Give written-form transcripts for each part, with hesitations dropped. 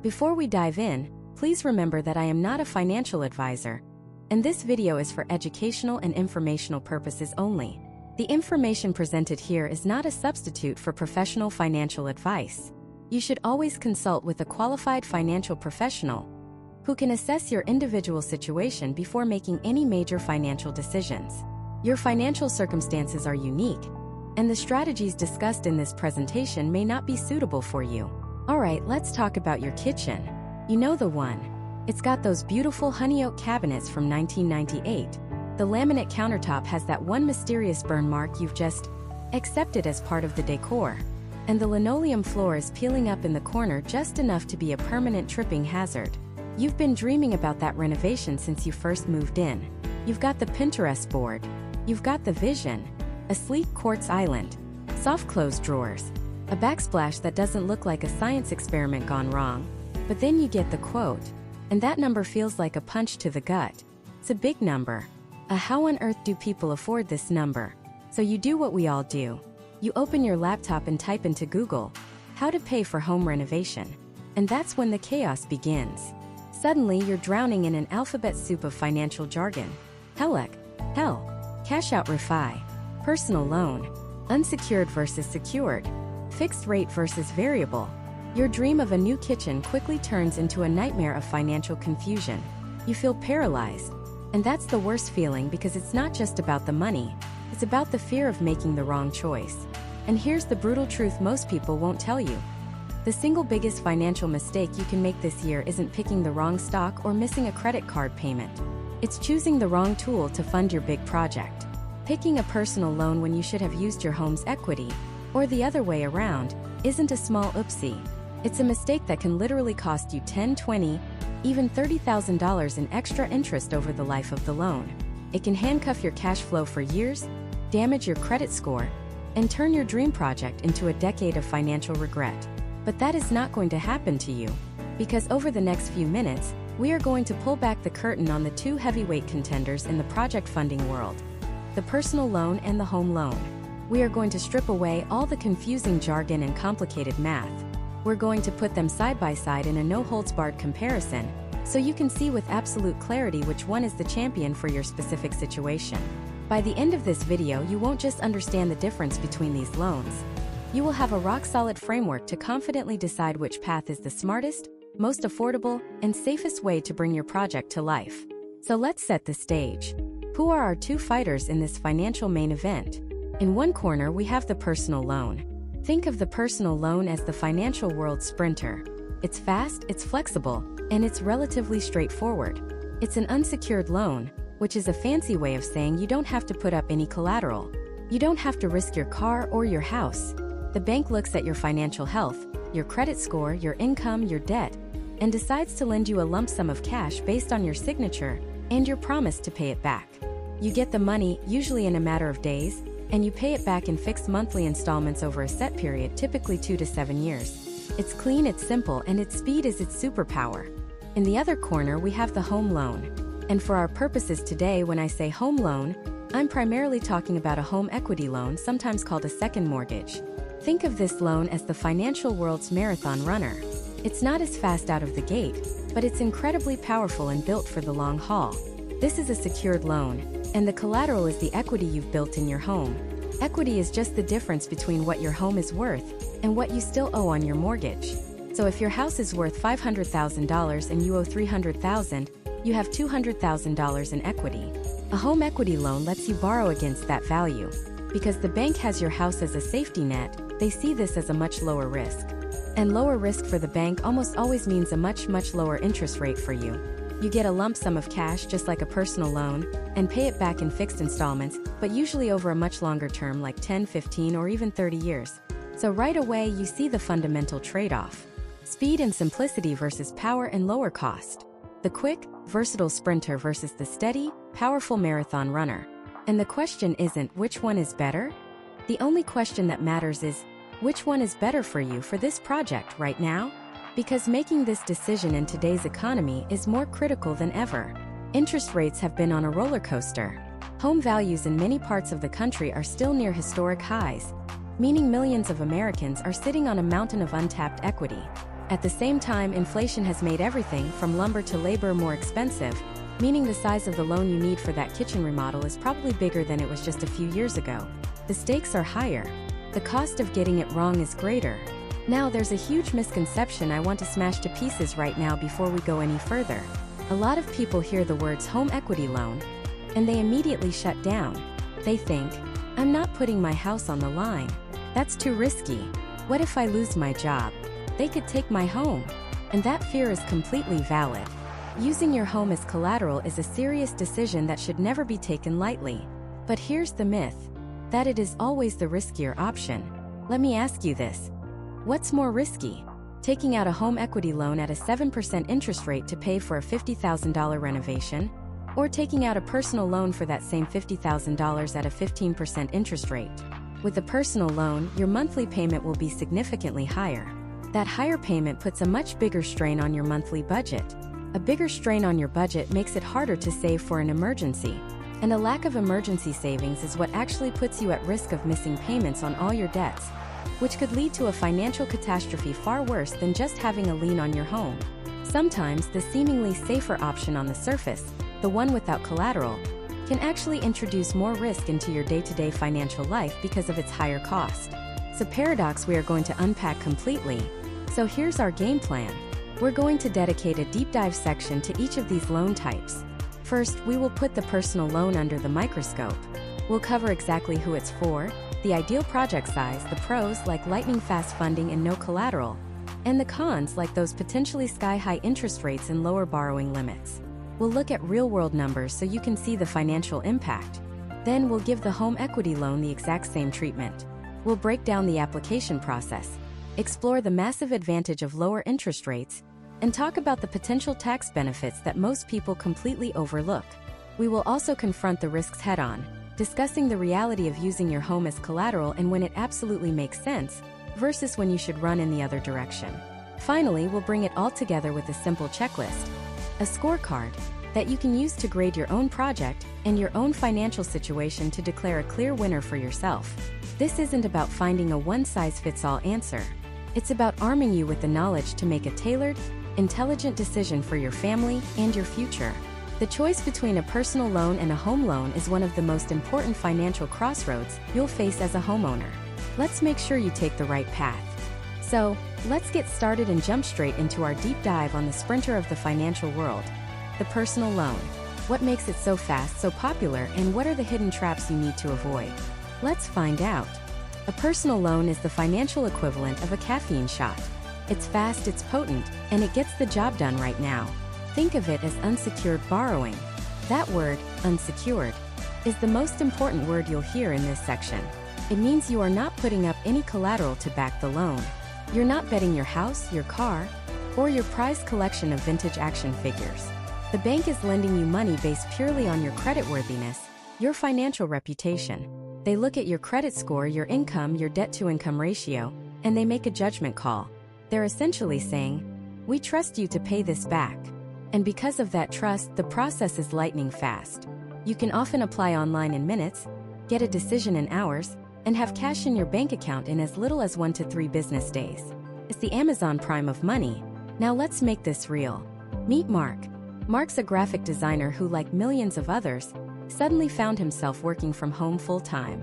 Before we dive in, please remember that I am not a financial advisor, and this video is for educational and informational purposes only. The information presented here is not a substitute for professional financial advice. You should always consult with a qualified financial professional who can assess your individual situation before making any major financial decisions. Your financial circumstances are unique, and the strategies discussed in this presentation may not be suitable for you. Alright, let's talk about your kitchen. You know the one. It's got those beautiful honey oak cabinets from 1998. The laminate countertop has that one mysterious burn mark you've just accepted as part of the decor. And the linoleum floor is peeling up in the corner just enough to be a permanent tripping hazard. You've been dreaming about that renovation since you first moved in. You've got the Pinterest board. You've got the vision. A sleek quartz island. Soft close drawers. A backsplash that doesn't look like a science experiment gone wrong. But then you get the quote. And that number feels like a punch to the gut. It's a big number. How on earth do people afford this number? So you do what we all do. You open your laptop and type into Google, how to pay for home renovation. And that's when the chaos begins. Suddenly you're drowning in an alphabet soup of financial jargon. HELOC, cash out refi, personal loan, unsecured versus secured, fixed rate versus variable. Your dream of a new kitchen quickly turns into a nightmare of financial confusion. You feel paralyzed. And that's the worst feeling because it's not just about the money, it's about the fear of making the wrong choice. And here's the brutal truth most people won't tell you. The single biggest financial mistake you can make this year isn't picking the wrong stock or missing a credit card payment. It's choosing the wrong tool to fund your big project. Picking a personal loan when you should have used your home's equity, or the other way around, isn't a small oopsie. It's a mistake that can literally cost you $10,000, $20,000, even $30,000 in extra interest over the life of the loan. It can handcuff your cash flow for years, damage your credit score, and turn your dream project into a decade of financial regret. But that is not going to happen to you, because over the next few minutes, we are going to pull back the curtain on the two heavyweight contenders in the project funding world: the personal loan and the home loan. We are going to strip away all the confusing jargon and complicated math. We're going to put them side by side in a no-holds-barred comparison, so you can see with absolute clarity which one is the champion for your specific situation. By the end of this video, you won't just understand the difference between these loans. You will have a rock-solid framework to confidently decide which path is the smartest, most affordable, and safest way to bring your project to life. So let's set the stage. Who are our two fighters in this financial main event? In one corner, we have the personal loan. Think of the personal loan as the financial world's sprinter. It's fast, it's flexible, and it's relatively straightforward. It's an unsecured loan, which is a fancy way of saying you don't have to put up any collateral. You don't have to risk your car or your house. The bank looks at your financial health, your credit score, your income, your debt, and decides to lend you a lump sum of cash based on your signature and your promise to pay it back. You get the money, usually in a matter of days, and you pay it back in fixed monthly installments over a set period, typically 2 to 7 years. It's clean, it's simple, and its speed is its superpower. In the other corner, we have the home loan. And for our purposes today, when I say home loan, I'm primarily talking about a home equity loan, sometimes called a second mortgage. Think of this loan as the financial world's marathon runner. It's not as fast out of the gate, but it's incredibly powerful and built for the long haul. This is a secured loan, and the collateral is the equity you've built in your home. Equity is just the difference between what your home is worth and what you still owe on your mortgage. So if your house is worth $500,000 and you owe $300,000, you have $200,000 in equity. A home equity loan lets you borrow against that value. Because the bank has your house as a safety net, they see this as a much lower risk. And lower risk for the bank almost always means a much lower interest rate for you. You get a lump sum of cash just like a personal loan, and pay it back in fixed installments, but usually over a much longer term like 10, 15, or even 30 years. So right away you see the fundamental trade-off. Speed and simplicity versus power and lower cost. The quick, versatile sprinter versus the steady, powerful marathon runner. And the question isn't which one is better? The only question that matters is, which one is better for you for this project right now? Because making this decision in today's economy is more critical than ever. Interest rates have been on a roller coaster. Home values in many parts of the country are still near historic highs, meaning millions of Americans are sitting on a mountain of untapped equity. At the same time, inflation has made everything from lumber to labor more expensive, meaning the size of the loan you need for that kitchen remodel is probably bigger than it was just a few years ago. The stakes are higher. The cost of getting it wrong is greater. Now, there's a huge misconception I want to smash to pieces right now before we go any further. A lot of people hear the words home equity loan, and they immediately shut down. They think, I'm not putting my house on the line. That's too risky. What if I lose my job? They could take my home. And that fear is completely valid. Using your home as collateral is a serious decision that should never be taken lightly. But here's the myth, that it is always the riskier option. Let me ask you this. What's more risky? Taking out a home equity loan at a 7% interest rate to pay for a $50,000 renovation? Or taking out a personal loan for that same $50,000 at a 15% interest rate? With a personal loan, your monthly payment will be significantly higher. That higher payment puts a much bigger strain on your monthly budget. A bigger strain on your budget makes it harder to save for an emergency. And a lack of emergency savings is what actually puts you at risk of missing payments on all your debts, which could lead to a financial catastrophe far worse than just having a lien on your home. Sometimes the seemingly safer option on the surface, the one without collateral, can actually introduce more risk into your day-to-day financial life because of its higher cost. It's a paradox we are going to unpack completely. So here's our game plan. We're going to dedicate a deep dive section to each of these loan types. First, we will put the personal loan under the microscope. We'll cover exactly who it's for, the ideal project size, the pros like lightning-fast funding and no collateral, and the cons like those potentially sky-high interest rates and lower borrowing limits. We'll look at real-world numbers so you can see the financial impact. Then we'll give the home equity loan the exact same treatment. We'll break down the application process, explore the massive advantage of lower interest rates, and talk about the potential tax benefits that most people completely overlook. We will also confront the risks head-on, discussing the reality of using your home as collateral and when it absolutely makes sense, versus when you should run in the other direction. Finally, we'll bring it all together with a simple checklist, a scorecard, that you can use to grade your own project and your own financial situation to declare a clear winner for yourself. This isn't about finding a one-size-fits-all answer. It's about arming you with the knowledge to make a tailored, intelligent decision for your family and your future. The choice between a personal loan and a home loan is one of the most important financial crossroads you'll face as a homeowner. Let's make sure you take the right path. So, let's get started and jump straight into our deep dive on the sprinter of the financial world, the personal loan. What makes it so fast, so popular, and what are the hidden traps you need to avoid? Let's find out. A personal loan is the financial equivalent of a caffeine shot. It's fast, it's potent, and it gets the job done right now. Think of it as unsecured borrowing. That word, unsecured, is the most important word you'll hear in this section. It means you are not putting up any collateral to back the loan. You're not betting your house, your car, or your prized collection of vintage action figures. The bank is lending you money based purely on your creditworthiness, your financial reputation. They look at your credit score, your income, your debt-to-income ratio, and they make a judgment call. They're essentially saying, we trust you to pay this back. And because of that trust, the process is lightning fast. You can often apply online in minutes, get a decision in hours, and have cash in your bank account in as little as 1 to 3 business days. It's the Amazon Prime of money. Now let's make this real. Meet Mark. Mark's a graphic designer who, like millions of others, suddenly found himself working from home full-time.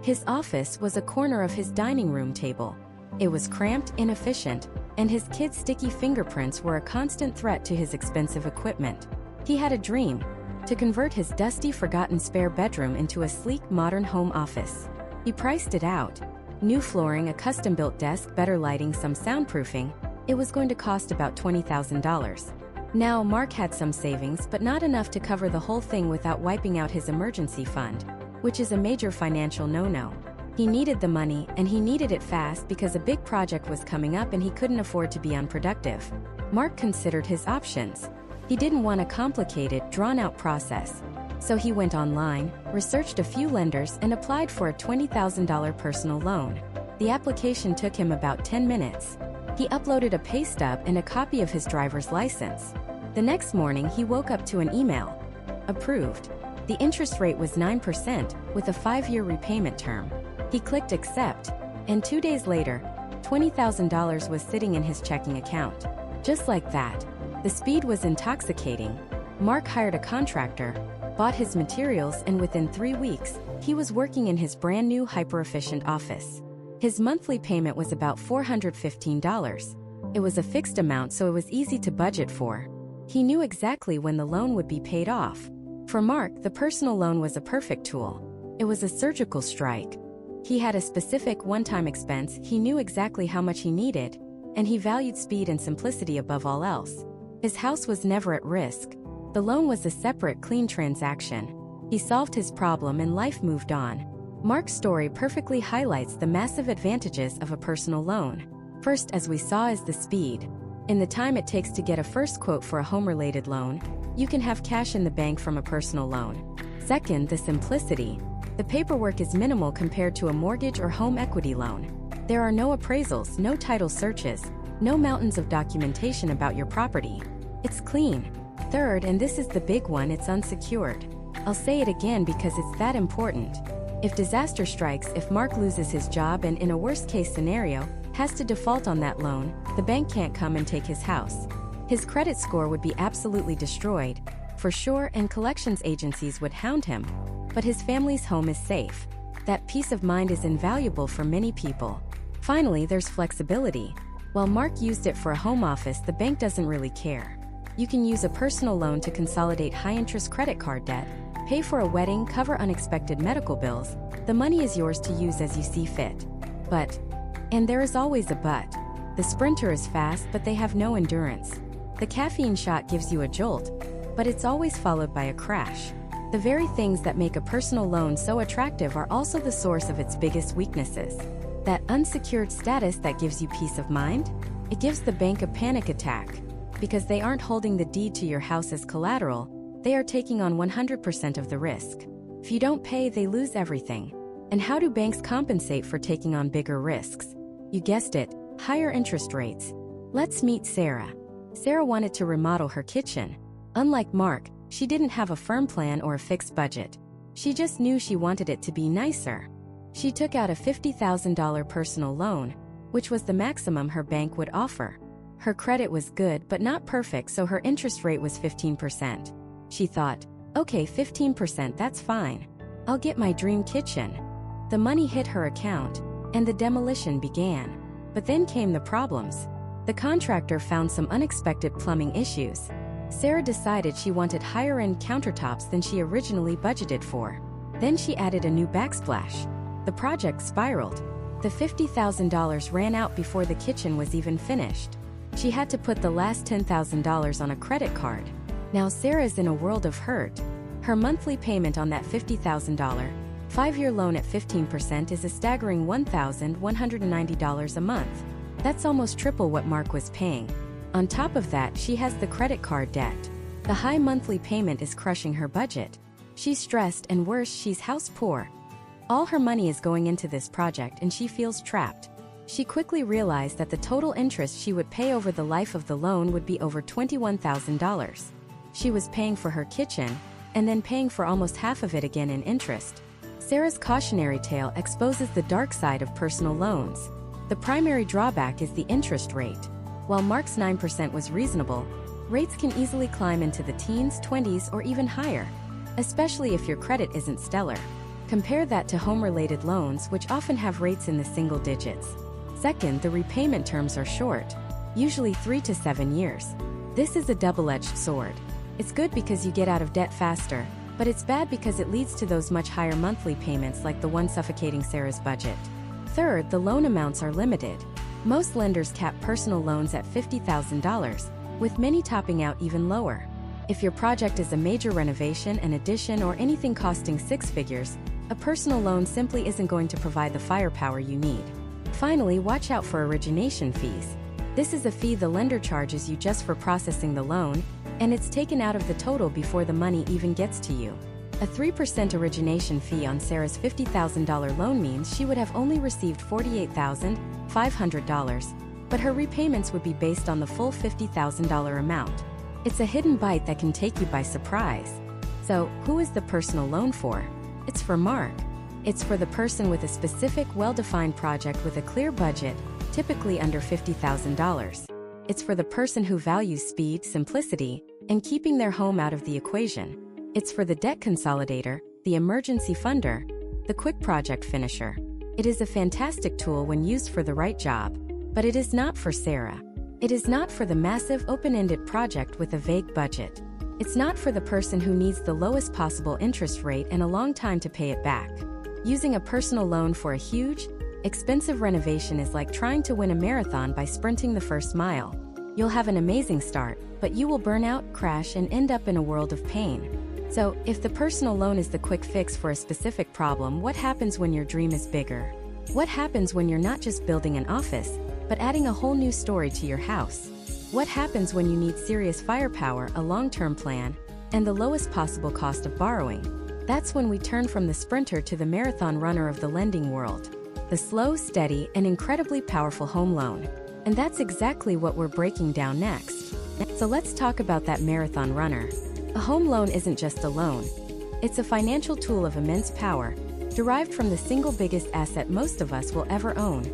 His office was a corner of his dining room table. It was cramped, inefficient, and his kids' sticky fingerprints were a constant threat to his expensive equipment. He had a dream: to convert his dusty, forgotten spare bedroom into a sleek, modern home office. He priced it out. New flooring, a custom-built desk, better lighting, some soundproofing. It was going to cost about $20,000. Now, Mark had some savings, but not enough to cover the whole thing without wiping out his emergency fund, which is a major financial no-no. He needed the money, and he needed it fast because a big project was coming up and he couldn't afford to be unproductive. Mark considered his options. He didn't want a complicated, drawn-out process. So he went online, researched a few lenders, and applied for a $20,000 personal loan. The application took him about 10 minutes. He uploaded a pay stub and a copy of his driver's license. The next morning, he woke up to an email. Approved. The interest rate was 9% with a 5-year repayment term. He clicked accept, and 2 days later, $20,000 was sitting in his checking account. Just like that. The speed was intoxicating. Mark hired a contractor, bought his materials, and within 3 weeks, he was working in his brand new hyper-efficient office. His monthly payment was about $415. It was a fixed amount, so it was easy to budget for. He knew exactly when the loan would be paid off. For Mark, the personal loan was a perfect tool. It was a surgical strike. He had a specific one-time expense, he knew exactly how much he needed, and he valued speed and simplicity above all else. His house was never at risk. The loan was a separate, clean transaction. He solved his problem and life moved on. Mark's story perfectly highlights the massive advantages of a personal loan. First, as we saw, is the speed. In the time it takes to get a first quote for a home-related loan, you can have cash in the bank from a personal loan. Second, the simplicity. The paperwork is minimal compared to a mortgage or home equity loan. There are no appraisals, no title searches, no mountains of documentation about your property. It's clean. Third, and this is the big one, it's unsecured. I'll say it again because it's that important. If disaster strikes, if Mark loses his job and in a worst-case scenario, has to default on that loan, the bank can't come and take his house. His credit score would be absolutely destroyed, for sure, and collections agencies would hound him. But his family's home is safe. That peace of mind is invaluable for many people. Finally, there's flexibility. While Mark used it for a home office, the bank doesn't really care. You can use a personal loan to consolidate high-interest credit card debt, pay for a wedding, cover unexpected medical bills. The money is yours to use as you see fit. But, and there is always a but, the Sprinter is fast, but they have no endurance. The caffeine shot gives you a jolt, but it's always followed by a crash. The very things that make a personal loan so attractive are also the source of its biggest weaknesses. That unsecured status that gives you peace of mind? It gives the bank a panic attack. Because they aren't holding the deed to your house as collateral, they are taking on 100% of the risk. If you don't pay, they lose everything. And how do banks compensate for taking on bigger risks? You guessed it, higher interest rates. Let's meet Sarah. Sarah wanted to remodel her kitchen. Unlike Mark, she didn't have a firm plan or a fixed budget. She just knew she wanted it to be nicer. She took out a $50,000 personal loan, which was the maximum her bank would offer. Her credit was good but not perfect, so her interest rate was 15%. She thought, okay, 15%, that's fine. I'll get my dream kitchen. The money hit her account, and the demolition began. But then came the problems. The contractor found some unexpected plumbing issues. Sarah decided she wanted higher-end countertops than she originally budgeted for. Then she added a new backsplash. The project spiraled. The $50,000 ran out before the kitchen was even finished. She had to put the last $10,000 on a credit card. Now Sarah's in a world of hurt. Her monthly payment on that $50,000, 5-year loan at 15% is a staggering $1,190 a month. That's almost triple what Mark was paying. On top of that, she has the credit card debt. The high monthly payment is crushing her budget. She's stressed, and worse, she's house poor. All her money is going into this project and she feels trapped. She quickly realized that the total interest she would pay over the life of the loan would be over $21,000. She was paying for her kitchen, and then paying for almost half of it again in interest. Sarah's cautionary tale exposes the dark side of personal loans. The primary drawback is the interest rate. While Mark's 9% was reasonable, rates can easily climb into the teens, 20s, or even higher, especially if your credit isn't stellar. Compare that to home-related loans, which often have rates in the single digits. Second, the repayment terms are short, usually 3 to 7 years. This is a double-edged sword. It's good because you get out of debt faster, but it's bad because it leads to those much higher monthly payments like the one suffocating Sarah's budget. Third, the loan amounts are limited. Most lenders cap personal loans at $50,000, with many topping out even lower. If your project is a major renovation, an addition, or anything costing 6 figures, a personal loan simply isn't going to provide the firepower you need. Finally, watch out for origination fees. This is a fee the lender charges you just for processing the loan, and it's taken out of the total before the money even gets to you. A 3% origination fee on Sarah's $50,000 loan means she would have only received $48,500, but her repayments would be based on the full $50,000 amount. It's a hidden bite that can take you by surprise. So, who is the personal loan for? It's for Mark. It's for the person with a specific, well-defined project with a clear budget, typically under $50,000. It's for the person who values speed, simplicity, and keeping their home out of the equation. It's for the debt consolidator, the emergency funder, the quick project finisher. It is a fantastic tool when used for the right job, but it is not for Sarah. It is not for the massive open-ended project with a vague budget. It's not for the person who needs the lowest possible interest rate and a long time to pay it back. Using a personal loan for a huge, expensive renovation is like trying to win a marathon by sprinting the first mile. You'll have an amazing start, but you will burn out, crash, and end up in a world of pain. So, if the personal loan is the quick fix for a specific problem, what happens when your dream is bigger? What happens when you're not just building an office, but adding a whole new story to your house? What happens when you need serious firepower, a long-term plan, and the lowest possible cost of borrowing? That's when we turn from the sprinter to the marathon runner of the lending world. The slow, steady, and incredibly powerful home loan. And that's exactly what we're breaking down next. So let's talk about that marathon runner. A home loan isn't just a loan. It's a financial tool of immense power, derived from the single biggest asset most of us will ever own,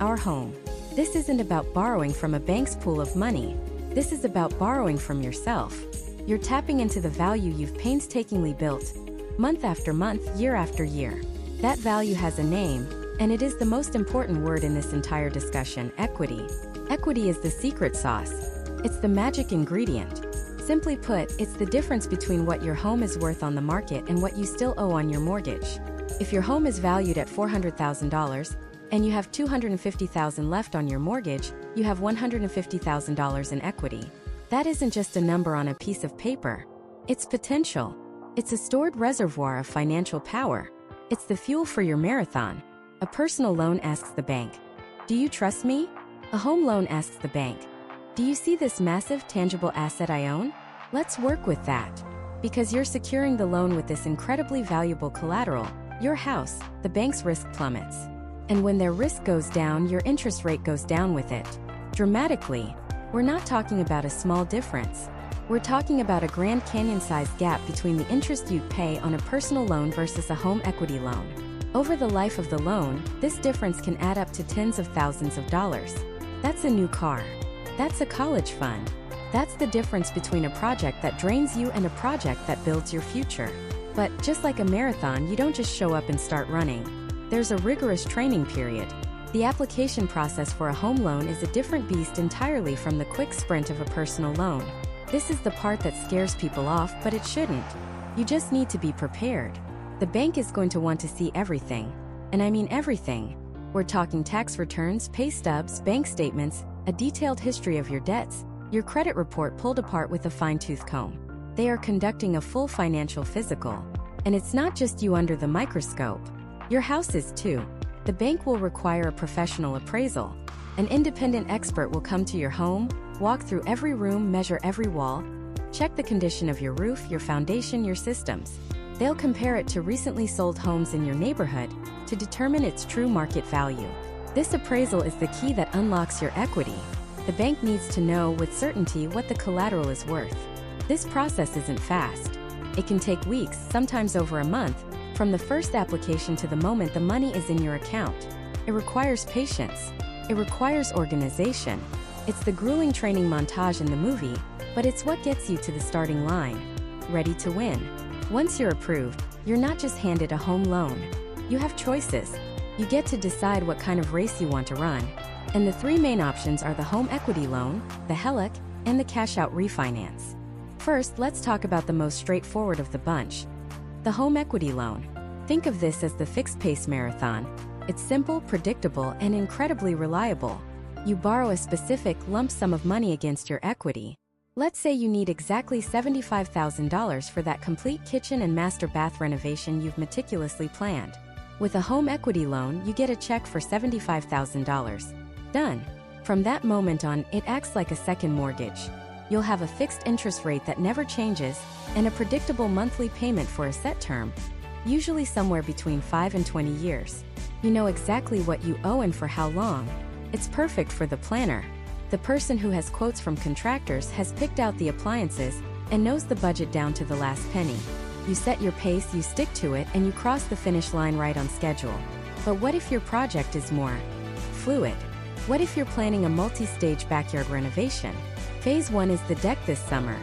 our home. This isn't about borrowing from a bank's pool of money. This is about borrowing from yourself. You're tapping into the value you've painstakingly built, month after month, year after year. That value has a name, and it is the most important word in this entire discussion: equity. Equity is the secret sauce. It's the magic ingredient. Simply put, it's the difference between what your home is worth on the market and what you still owe on your mortgage. If your home is valued at $400,000 and you have $250,000 left on your mortgage, you have $150,000 in equity. That isn't just a number on a piece of paper. It's potential. It's a stored reservoir of financial power. It's the fuel for your marathon. A personal loan asks the bank, "Do you trust me?" A home loan asks the bank, "Do you see this massive, tangible asset I own?" Let's work with that. Because you're securing the loan with this incredibly valuable collateral, your house, the bank's risk plummets. And when their risk goes down, your interest rate goes down with it. Dramatically. We're not talking about a small difference. We're talking about a Grand Canyon-sized gap between the interest you'd pay on a personal loan versus a home equity loan. Over the life of the loan, this difference can add up to tens of thousands of dollars. That's a new car. That's a college fund. That's the difference between a project that drains you and a project that builds your future. But just like a marathon, you don't just show up and start running. There's a rigorous training period. The application process for a home loan is a different beast entirely from the quick sprint of a personal loan. This is the part that scares people off, but it shouldn't. You just need to be prepared. The bank is going to want to see everything. And I mean everything. We're talking tax returns, pay stubs, bank statements, a detailed history of your debts, your credit report pulled apart with a fine-tooth comb. They are conducting a full financial physical. And it's not just you under the microscope. Your house is too. The bank will require a professional appraisal. An independent expert will come to your home, walk through every room, measure every wall, check the condition of your roof, your foundation, your systems. They'll compare it to recently sold homes in your neighborhood to determine its true market value. This appraisal is the key that unlocks your equity. The bank needs to know with certainty what the collateral is worth. This process isn't fast. It can take weeks, sometimes over a month, from the first application to the moment the money is in your account. It requires patience. It requires organization. It's the grueling training montage in the movie, but it's what gets you to the starting line. Ready to win. Once you're approved, you're not just handed a home loan. You have choices. You get to decide what kind of race you want to run. And the three main options are the home equity loan, the HELOC, and the cash-out refinance. First, let's talk about the most straightforward of the bunch. The home equity loan. Think of this as the fixed-pace marathon. It's simple, predictable, and incredibly reliable. You borrow a specific lump sum of money against your equity. Let's say you need exactly $75,000 for that complete kitchen and master bath renovation you've meticulously planned. With a home equity loan, you get a check for $75,000. Done. From that moment on, it acts like a second mortgage. You'll have a fixed interest rate that never changes, and a predictable monthly payment for a set term, usually somewhere between 5 and 20 years. You know exactly what you owe and for how long. It's perfect for the planner. The person who has quotes from contractors has picked out the appliances and knows the budget down to the last penny. You set your pace, you stick to it, and you cross the finish line right on schedule. But what if your project is more fluid? What if you're planning a multi-stage backyard renovation? Phase 1 is the deck this summer.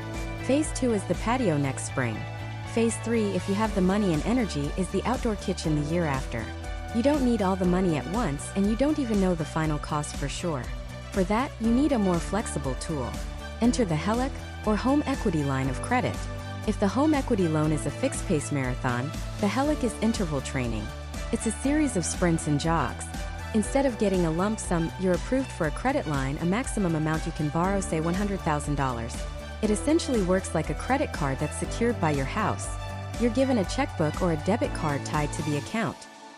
Phase 2 is the patio next spring. Phase 3, if you have the money and energy, is the outdoor kitchen the year after. You don't need all the money at once, and you don't even know the final cost for sure. For that, you need a more flexible tool. Enter the HELOC, or home equity line of credit. If the home equity loan is a fixed-pace marathon, the HELOC is interval training. It's a series of sprints and jogs. Instead of getting a lump sum, you're approved for a credit line, a maximum amount you can borrow, say $100,000. It essentially works like a credit card that's secured by your house. You're given a checkbook or a debit card tied to the account.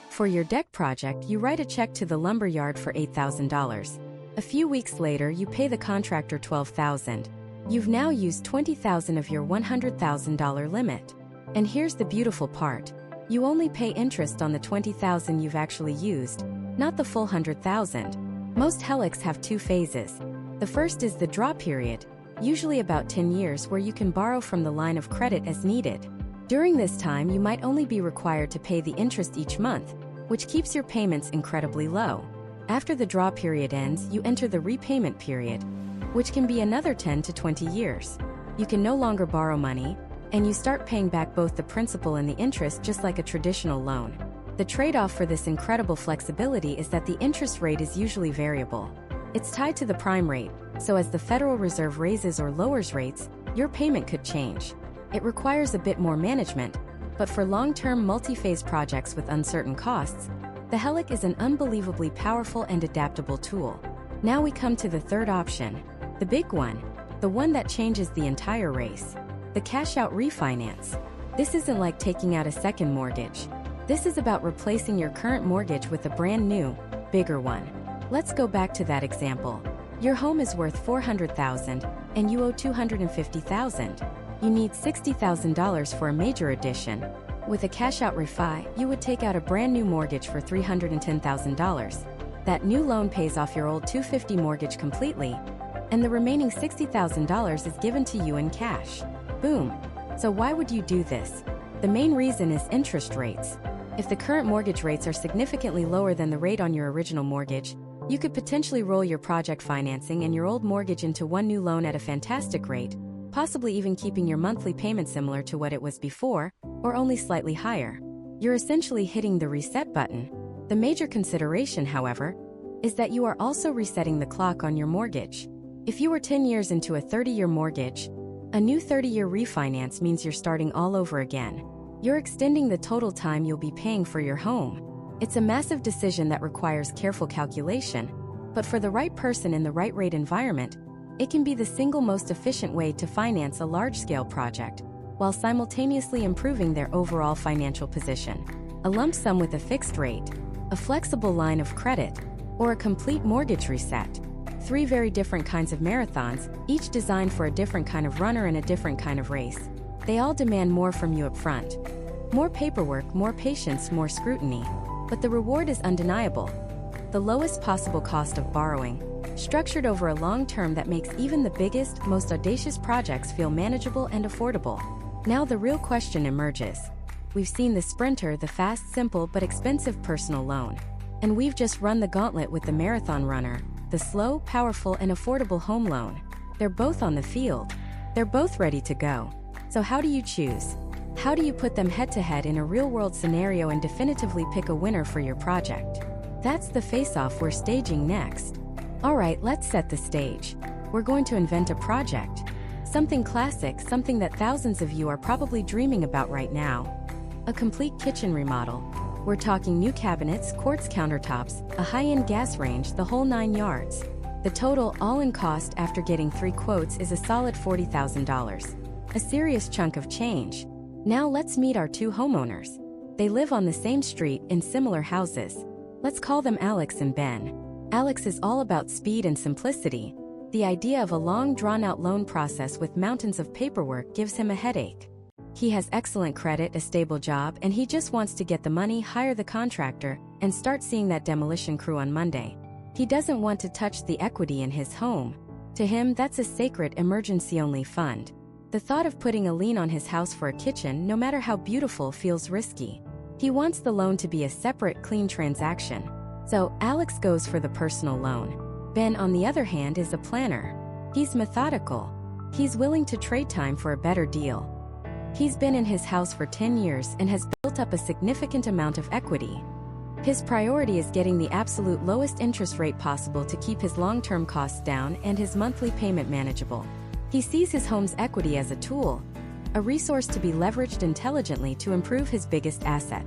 For your deck project, you write a check to the lumber yard for $8,000. A few weeks later, you pay the contractor $12,000. You've now used $20,000 of your $100,000 limit. And here's the beautiful part. You only pay interest on the $20,000 you've actually used, not the full $100,000. Most HELOCs have two phases. The first is the draw period, usually about 10 years, where you can borrow from the line of credit as needed. During this time, you might only be required to pay the interest each month, which keeps your payments incredibly low. After the draw period ends, you enter the repayment period, which can be another 10 to 20 years. You can no longer borrow money, and you start paying back both the principal and the interest just like a traditional loan. The trade-off for this incredible flexibility is that the interest rate is usually variable. It's tied to the prime rate, so as the Federal Reserve raises or lowers rates, your payment could change. It requires a bit more management, but for long-term multi-phase projects with uncertain costs, the HELOC is an unbelievably powerful and adaptable tool. Now we come to the third option, the big one, the one that changes the entire race, the cash-out refinance. This isn't like taking out a second mortgage. This is about replacing your current mortgage with a brand new, bigger one. Let's go back to that example. Your home is worth $400,000 and you owe $250,000. You need $60,000 for a major addition. With a cash-out refi, you would take out a brand new mortgage for $310,000. That new loan pays off your old $250,000 mortgage completely, and the remaining $60,000 is given to you in cash. Boom. So why would you do this? The main reason is interest rates. If the current mortgage rates are significantly lower than the rate on your original mortgage, you could potentially roll your project financing and your old mortgage into one new loan at a fantastic rate, possibly even keeping your monthly payment similar to what it was before, or only slightly higher. You're essentially hitting the reset button. The major consideration, however, is that you are also resetting the clock on your mortgage. If you were 10 years into a 30-year mortgage, a new 30-year refinance means you're starting all over again. You're extending the total time you'll be paying for your home. It's a massive decision that requires careful calculation, but for the right person in the right rate environment, it can be the single most efficient way to finance a large-scale project, while simultaneously improving their overall financial position. A lump sum with a fixed rate, a flexible line of credit, or a complete mortgage reset. Three very different kinds of marathons, each designed for a different kind of runner and a different kind of race. They all demand more from you up front. More paperwork, more patience, more scrutiny. But the reward is undeniable. The lowest possible cost of borrowing, structured over a long term that makes even the biggest, most audacious projects feel manageable and affordable. Now the real question emerges. We've seen the sprinter, the fast, simple, but expensive personal loan. And we've just run the gauntlet with the marathon runner, the slow, powerful, and affordable home loan. They're both on the field. They're both ready to go. So how do you choose? How do you put them head-to-head in a real-world scenario and definitively pick a winner for your project? That's the face-off we're staging next. Alright, let's set the stage. We're going to invent a project. Something classic, something that thousands of you are probably dreaming about right now. A complete kitchen remodel. We're talking new cabinets, quartz countertops, a high-end gas range, the whole 9 yards. The total all-in cost after getting 3 quotes is a solid $40,000. A serious chunk of change. Now let's meet our 2 homeowners. They live on the same street in similar houses. Let's call them Alex and Ben. Alex is all about speed and simplicity. The idea of a long drawn-out loan process with mountains of paperwork gives him a headache. He has excellent credit, a stable job, and he just wants to get the money, hire the contractor, and start seeing that demolition crew on Monday. He doesn't want to touch the equity in his home. To him, that's a sacred emergency-only fund. The thought of putting a lien on his house for a kitchen, no matter how beautiful, feels risky. He wants the loan to be a separate, clean transaction. So, Alex goes for the personal loan. Ben, on the other hand, is a planner. He's methodical. He's willing to trade time for a better deal. He's been in his house for 10 years and has built up a significant amount of equity. His priority is getting the absolute lowest interest rate possible to keep his long-term costs down and his monthly payment manageable. He sees his home's equity as a tool, a resource to be leveraged intelligently to improve his biggest asset.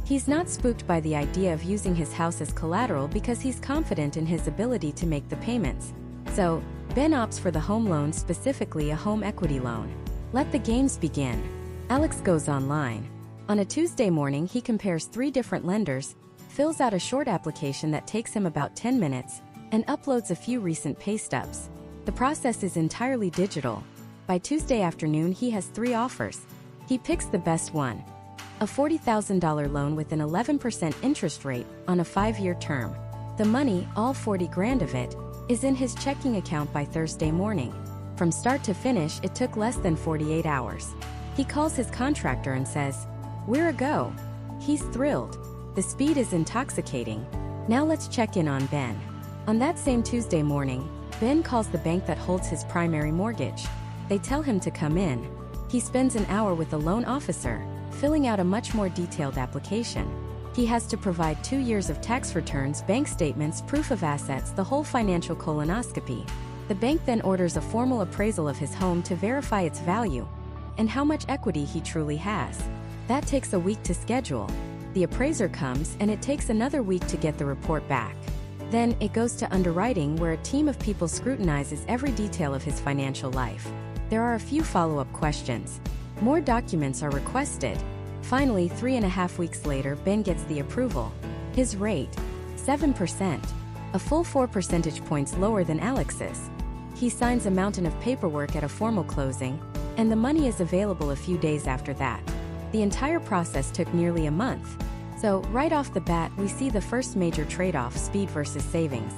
He's not spooked by the idea of using his house as collateral because he's confident in his ability to make the payments. So, Ben opts for the home loan, specifically a home equity loan. Let the games begin. Alex goes online. On a Tuesday morning, he compares 3 different lenders, fills out a short application that takes him about 10 minutes, and uploads a few recent pay stubs. The process is entirely digital. By Tuesday afternoon, he has 3 offers. He picks the best one: a $40,000 loan with an 11% interest rate on a 5-year term. The money, all 40 grand of it, is in his checking account by Thursday morning. From start to finish, it took less than 48 hours. He calls his contractor and says, "We're a go." He's thrilled. The speed is intoxicating. Now let's check in on Ben. On that same Tuesday morning, Ben calls the bank that holds his primary mortgage. They tell him to come in. He spends an hour with the loan officer, filling out a much more detailed application. He has to provide 2 years of tax returns, bank statements, proof of assets, the whole financial colonoscopy. The bank then orders a formal appraisal of his home to verify its value and how much equity he truly has. That takes a week to schedule. The appraiser comes and it takes another week to get the report back. Then it goes to underwriting, where a team of people scrutinizes every detail of his financial life. There are a few follow-up questions. More documents are requested. Finally, 3.5 weeks later, Ben gets the approval. His rate, 7%, a full 4 percentage points lower than Alex's. He signs a mountain of paperwork at a formal closing, and the money is available a few days after that. The entire process took nearly a month. So, right off the bat, we see the first major trade-off: speed versus savings.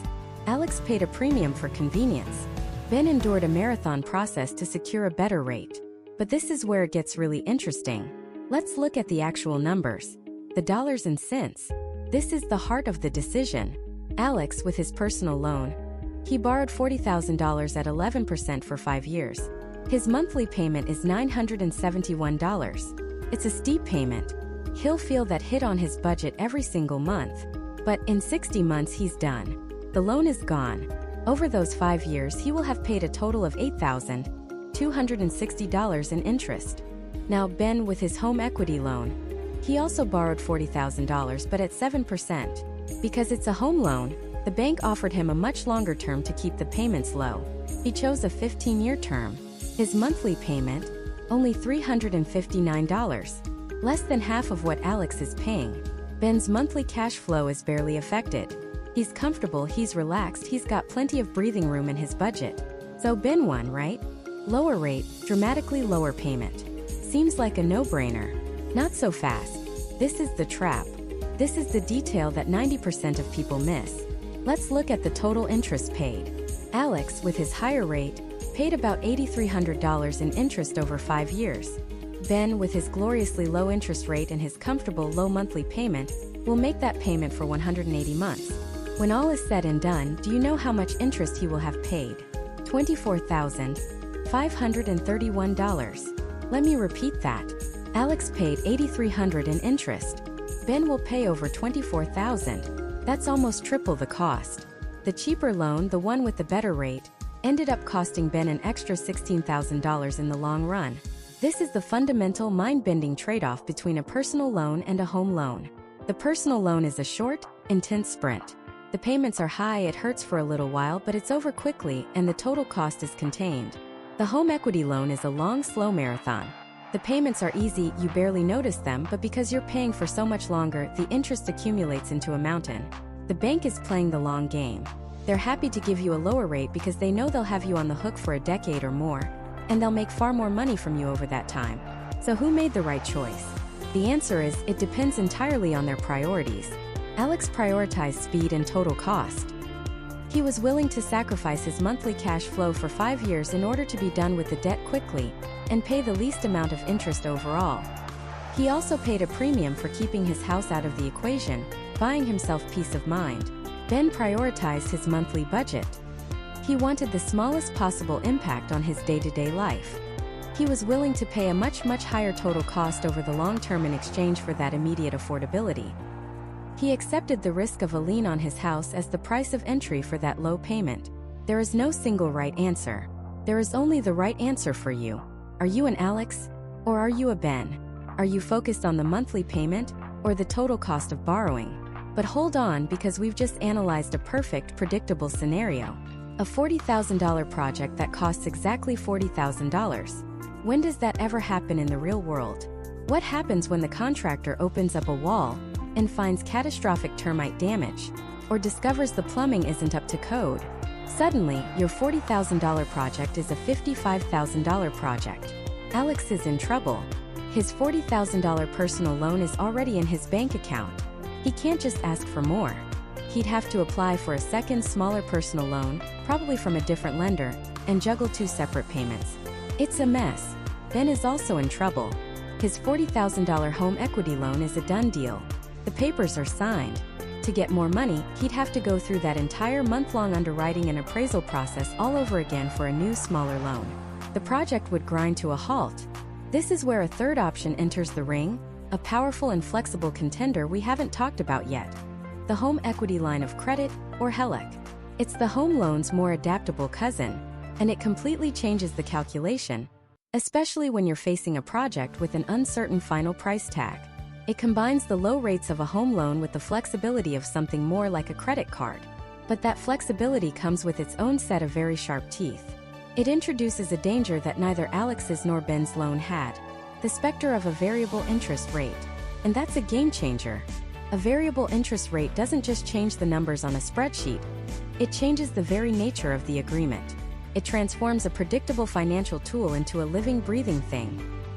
Alex paid a premium for convenience. Ben endured a marathon process to secure a better rate. But this is where it gets really interesting. Let's look at the actual numbers. The dollars and cents. This is the heart of the decision. Alex, with his personal loan, he borrowed $40,000 at 11% for 5 years. His monthly payment is $971. It's a steep payment. He'll feel that hit on his budget every single month. But in 60 months, he's done. The loan is gone. Over those 5 years, he will have paid a total of $8,260 in interest. Now, Ben, with his home equity loan, he also borrowed $40,000, but at 7%. Because it's a home loan, the bank offered him a much longer term to keep the payments low. He chose a 15-year term. His monthly payment, only $359, less than half of what Alex is paying. Ben's monthly cash flow is barely affected. He's comfortable, he's relaxed, he's got plenty of breathing room in his budget. So Ben won, right? Lower rate, dramatically lower payment. Seems like a no-brainer. Not so fast. This is the trap. This is the detail that 90% of people miss. Let's look at the total interest paid. Alex, with his higher rate, paid about $8,300 in interest over 5 years. Ben, with his gloriously low interest rate and his comfortable low monthly payment, will make that payment for 180 months. When all is said and done, do you know how much interest he will have paid? $24,531. Let me repeat that. Alex paid $8,300 in interest. Ben will pay over $24,000. That's almost triple the cost. The cheaper loan, the one with the better rate, ended up costing Ben an extra $16,000 in the long run. This is the fundamental mind-bending trade-off between a personal loan and a home loan. The personal loan is a short, intense sprint. The payments are high, it hurts for a little while, but it's over quickly, and the total cost is contained. The home equity loan is a long, slow marathon. The payments are easy, you barely notice them, but because you're paying for so much longer, the interest accumulates into a mountain. The bank is playing the long game. They're happy to give you a lower rate because they know they'll have you on the hook for a decade or more, and they'll make far more money from you over that time. So who made the right choice? The answer is, it depends entirely on their priorities. Alex prioritized speed and total cost. He was willing to sacrifice his monthly cash flow for 5 years in order to be done with the debt quickly and pay the least amount of interest overall. He also paid a premium for keeping his house out of the equation, buying himself peace of mind. Ben prioritized his monthly budget. He wanted the smallest possible impact on his day-to-day life. He was willing to pay a much higher total cost over the long term in exchange for that immediate affordability. He accepted the risk of a lien on his house as the price of entry for that low payment. There is no single right answer. There is only the right answer for you. Are you an Alex? Or are you a Ben? Are you focused on the monthly payment or the total cost of borrowing? But hold on, because we've just analyzed a perfect, predictable scenario. A $40,000 project that costs exactly $40,000. When does that ever happen in the real world? What happens when the contractor opens up a wall and finds catastrophic termite damage, or discovers the plumbing isn't up to code? Suddenly, your $40,000 project is a $55,000 project. Alex is in trouble. His $40,000 personal loan is already in his bank account. He can't just ask for more. He'd have to apply for a second, smaller personal loan, probably from a different lender, and juggle two separate payments. It's a mess. Ben is also in trouble. His $40,000 home equity loan is a done deal. The papers are signed. To get more money, he'd have to go through that entire month-long underwriting and appraisal process all over again for a new, smaller loan. The project would grind to a halt. This is where a third option enters the ring, a powerful and flexible contender we haven't talked about yet. The home equity line of credit, or HELOC. It's the home loan's more adaptable cousin, and it completely changes the calculation, especially when you're facing a project with an uncertain final price tag. It combines the low rates of a home loan with the flexibility of something more like a credit card. But that flexibility comes with its own set of very sharp teeth. It introduces a danger that neither Alex's nor Ben's loan had: the specter of a variable interest rate. And that's a game changer. A variable interest rate doesn't just change the numbers on a spreadsheet. It changes the very nature of the agreement. It transforms a predictable financial tool into a living, breathing thing.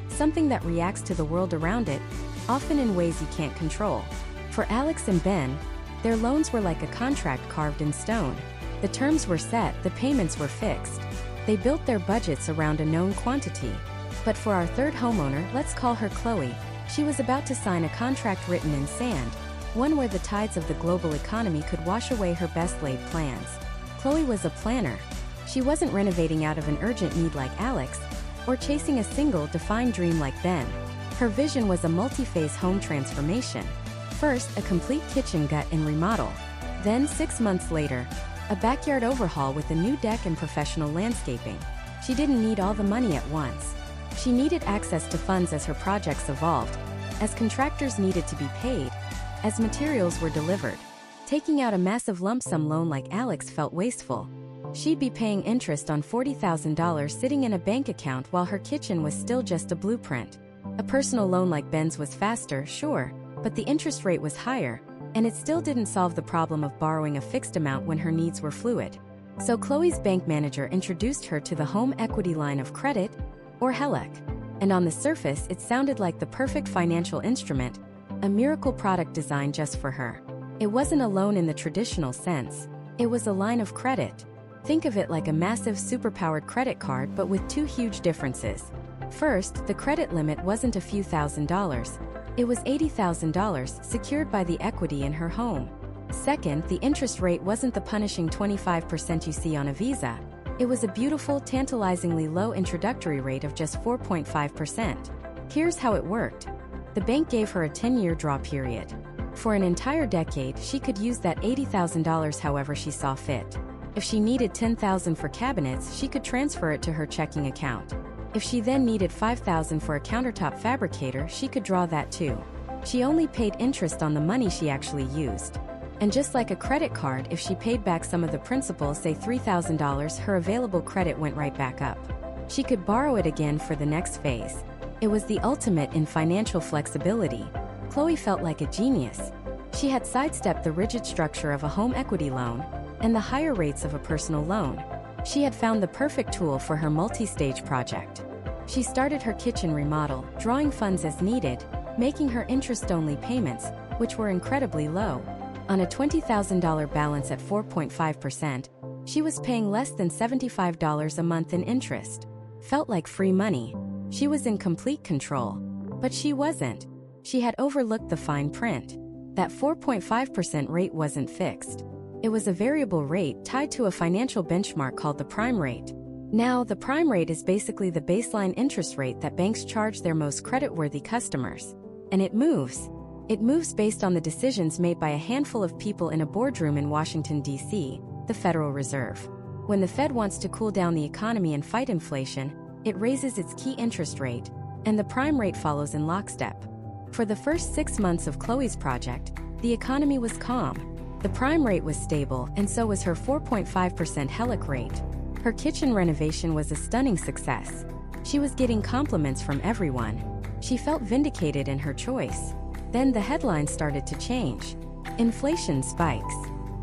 Something that reacts to the world around it, often in ways you can't control. For Alex and Ben, their loans were like a contract carved in stone. The terms were set, the payments were fixed. They built their budgets around a known quantity. But for our third homeowner, let's call her Chloe, she was about to sign a contract written in sand, one where the tides of the global economy could wash away her best-laid plans. Chloe was a planner. She wasn't renovating out of an urgent need like Alex, or chasing a single, defined dream like Ben. Her vision was a multi-phase home transformation. First, a complete kitchen gut and remodel. Then, 6 months later, a backyard overhaul with a new deck and professional landscaping. She didn't need all the money at once. She needed access to funds as her projects evolved, as contractors needed to be paid, as materials were delivered. Taking out a massive lump sum loan like Alex felt wasteful. She'd be paying interest on $40,000 sitting in a bank account while her kitchen was still just a blueprint. A personal loan like Ben's was faster, sure, but the interest rate was higher, and it still didn't solve the problem of borrowing a fixed amount when her needs were fluid. So Chloe's bank manager introduced her to the home equity line of credit, or HELOC. And on the surface, it sounded like the perfect financial instrument, a miracle product designed just for her. It wasn't a loan in the traditional sense. It was a line of credit. Think of it like a massive superpowered credit card, but with two huge differences. First, the credit limit wasn't a few $1,000s. It was $80,000, secured by the equity in her home. Second, the interest rate wasn't the punishing 25% you see on a Visa. It was a beautiful, tantalizingly low introductory rate of just 4.5%. Here's how it worked. The bank gave her a 10-year draw period. For an entire decade, she could use that $80,000 however she saw fit. If she needed $10,000 for cabinets, she could transfer it to her checking account. If she then needed $5,000 for a countertop fabricator, she could draw that too. She only paid interest on the money she actually used. And just like a credit card, if she paid back some of the principal, say $3,000, her available credit went right back up. She could borrow it again for the next phase. It was the ultimate in financial flexibility. Chloe felt like a genius. She had sidestepped the rigid structure of a home equity loan and the higher rates of a personal loan. She had found the perfect tool for her multi-stage project. She started her kitchen remodel, drawing funds as needed, making her interest-only payments, which were incredibly low. On a $20,000 balance at 4.5%, she was paying less than $75 a month in interest. Felt like free money. She was in complete control. But she wasn't. She had overlooked the fine print. That 4.5% rate wasn't fixed. It was a variable rate tied to a financial benchmark called the prime rate. Now, the prime rate is basically the baseline interest rate that banks charge their most creditworthy customers. And it moves. It moves based on the decisions made by a handful of people in a boardroom in Washington, D.C., the Federal Reserve. When the Fed wants to cool down the economy and fight inflation, it raises its key interest rate, and the prime rate follows in lockstep. For the first 6 months of Chloe's project, the economy was calm. The prime rate was stable, and so was her 4.5% HELOC rate. Her kitchen renovation was a stunning success. She was getting compliments from everyone. She felt vindicated in her choice. Then the headlines started to change. Inflation spikes.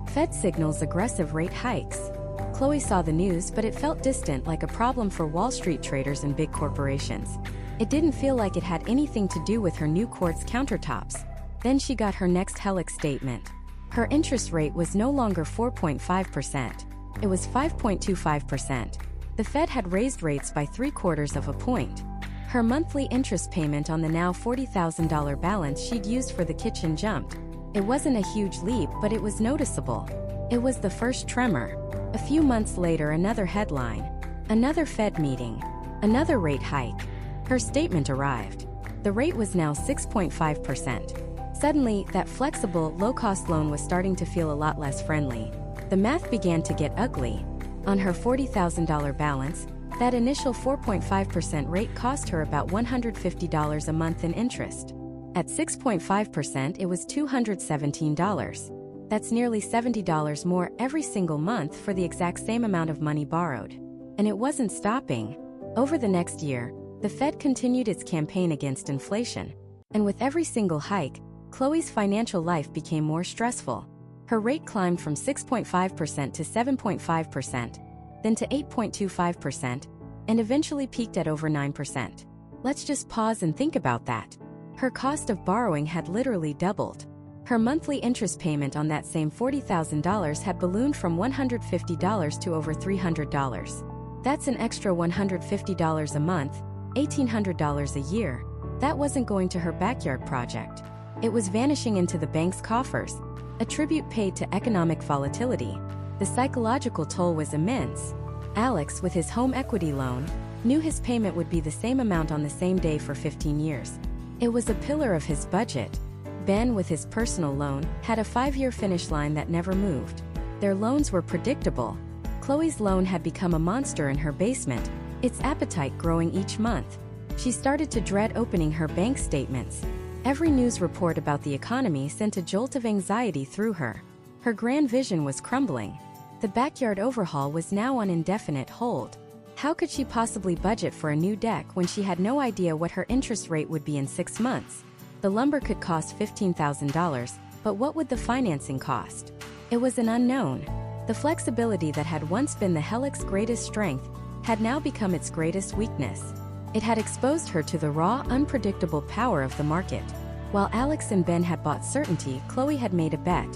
Fed signals aggressive rate hikes. Chloe saw the news, but it felt distant, like a problem for Wall Street traders and big corporations. It didn't feel like it had anything to do with her new quartz countertops. Then she got her next HELOC statement. Her interest rate was no longer 4.5%. It was 5.25%. The Fed had raised rates by 3/4 of a point. Her monthly interest payment on the now $40,000 balance she'd used for the kitchen jumped. It wasn't a huge leap, but it was noticeable. It was the first tremor. A few months later, another headline. Another Fed meeting. Another rate hike. Her statement arrived. The rate was now 6.5%. Suddenly, that flexible, low-cost loan was starting to feel a lot less friendly. The math began to get ugly. On her $40,000 balance, that initial 4.5% rate cost her about $150 a month in interest. At 6.5%, it was $217. That's nearly $70 more every single month for the exact same amount of money borrowed. And it wasn't stopping. Over the next year, the Fed continued its campaign against inflation. And with every single hike, Chloe's financial life became more stressful. Her rate climbed from 6.5% to 7.5%, then to 8.25%, and eventually peaked at over 9%. Let's just pause and think about that. Her cost of borrowing had literally doubled. Her monthly interest payment on that same $40,000 had ballooned from $150 to over $300. That's an extra $150 a month, $1,800 a year. That wasn't going to her backyard project. It was vanishing into the bank's coffers, a tribute paid to economic volatility. The psychological toll was immense. Alex, with his home equity loan, knew his payment would be the same amount on the same day for 15 years. It was a pillar of his budget. Ben, with his personal loan, had a 5-year finish line that never moved. Their loans were predictable. Chloe's loan had become a monster in her basement, its appetite growing each month. She started to dread opening her bank statements. Every news report about the economy sent a jolt of anxiety through her. Her grand vision was crumbling. The backyard overhaul was now on indefinite hold. How could she possibly budget for a new deck when she had no idea what her interest rate would be in 6 months? The lumber could cost $15,000, but what would the financing cost? It was an unknown. The flexibility that had once been the HELOC's greatest strength had now become its greatest weakness. It had exposed her to the raw, unpredictable power of the market. While Alex and Ben had bought certainty, Chloe had made a bet.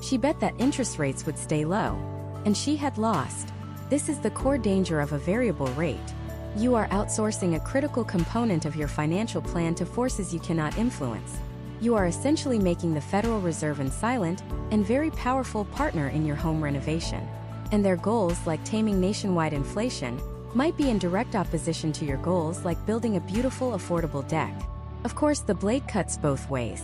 She bet that interest rates would stay low. And she had lost. This is the core danger of a variable rate. You are outsourcing a critical component of your financial plan to forces you cannot influence. You are essentially making the Federal Reserve a silent and very powerful partner in your home renovation. And their goals, like taming nationwide inflation, might be in direct opposition to your goals, like building a beautiful, affordable deck. Of course, the blade cuts both ways.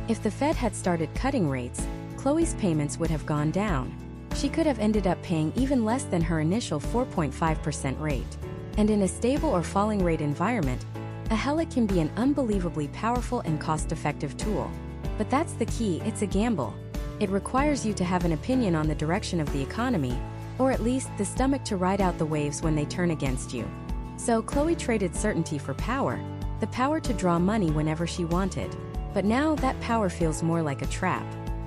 If the Fed had started cutting rates, Chloe's payments would have gone down. She could have ended up paying even less than her initial 4.5% rate. And in a stable or falling rate environment, a HELOC can be an unbelievably powerful and cost-effective tool. But that's the key, it's a gamble. It requires you to have an opinion on the direction of the economy, or at least the stomach to ride out the waves when they turn against you. So Chloe traded certainty for power, the power to draw money whenever she wanted. But now that power feels more like a trap.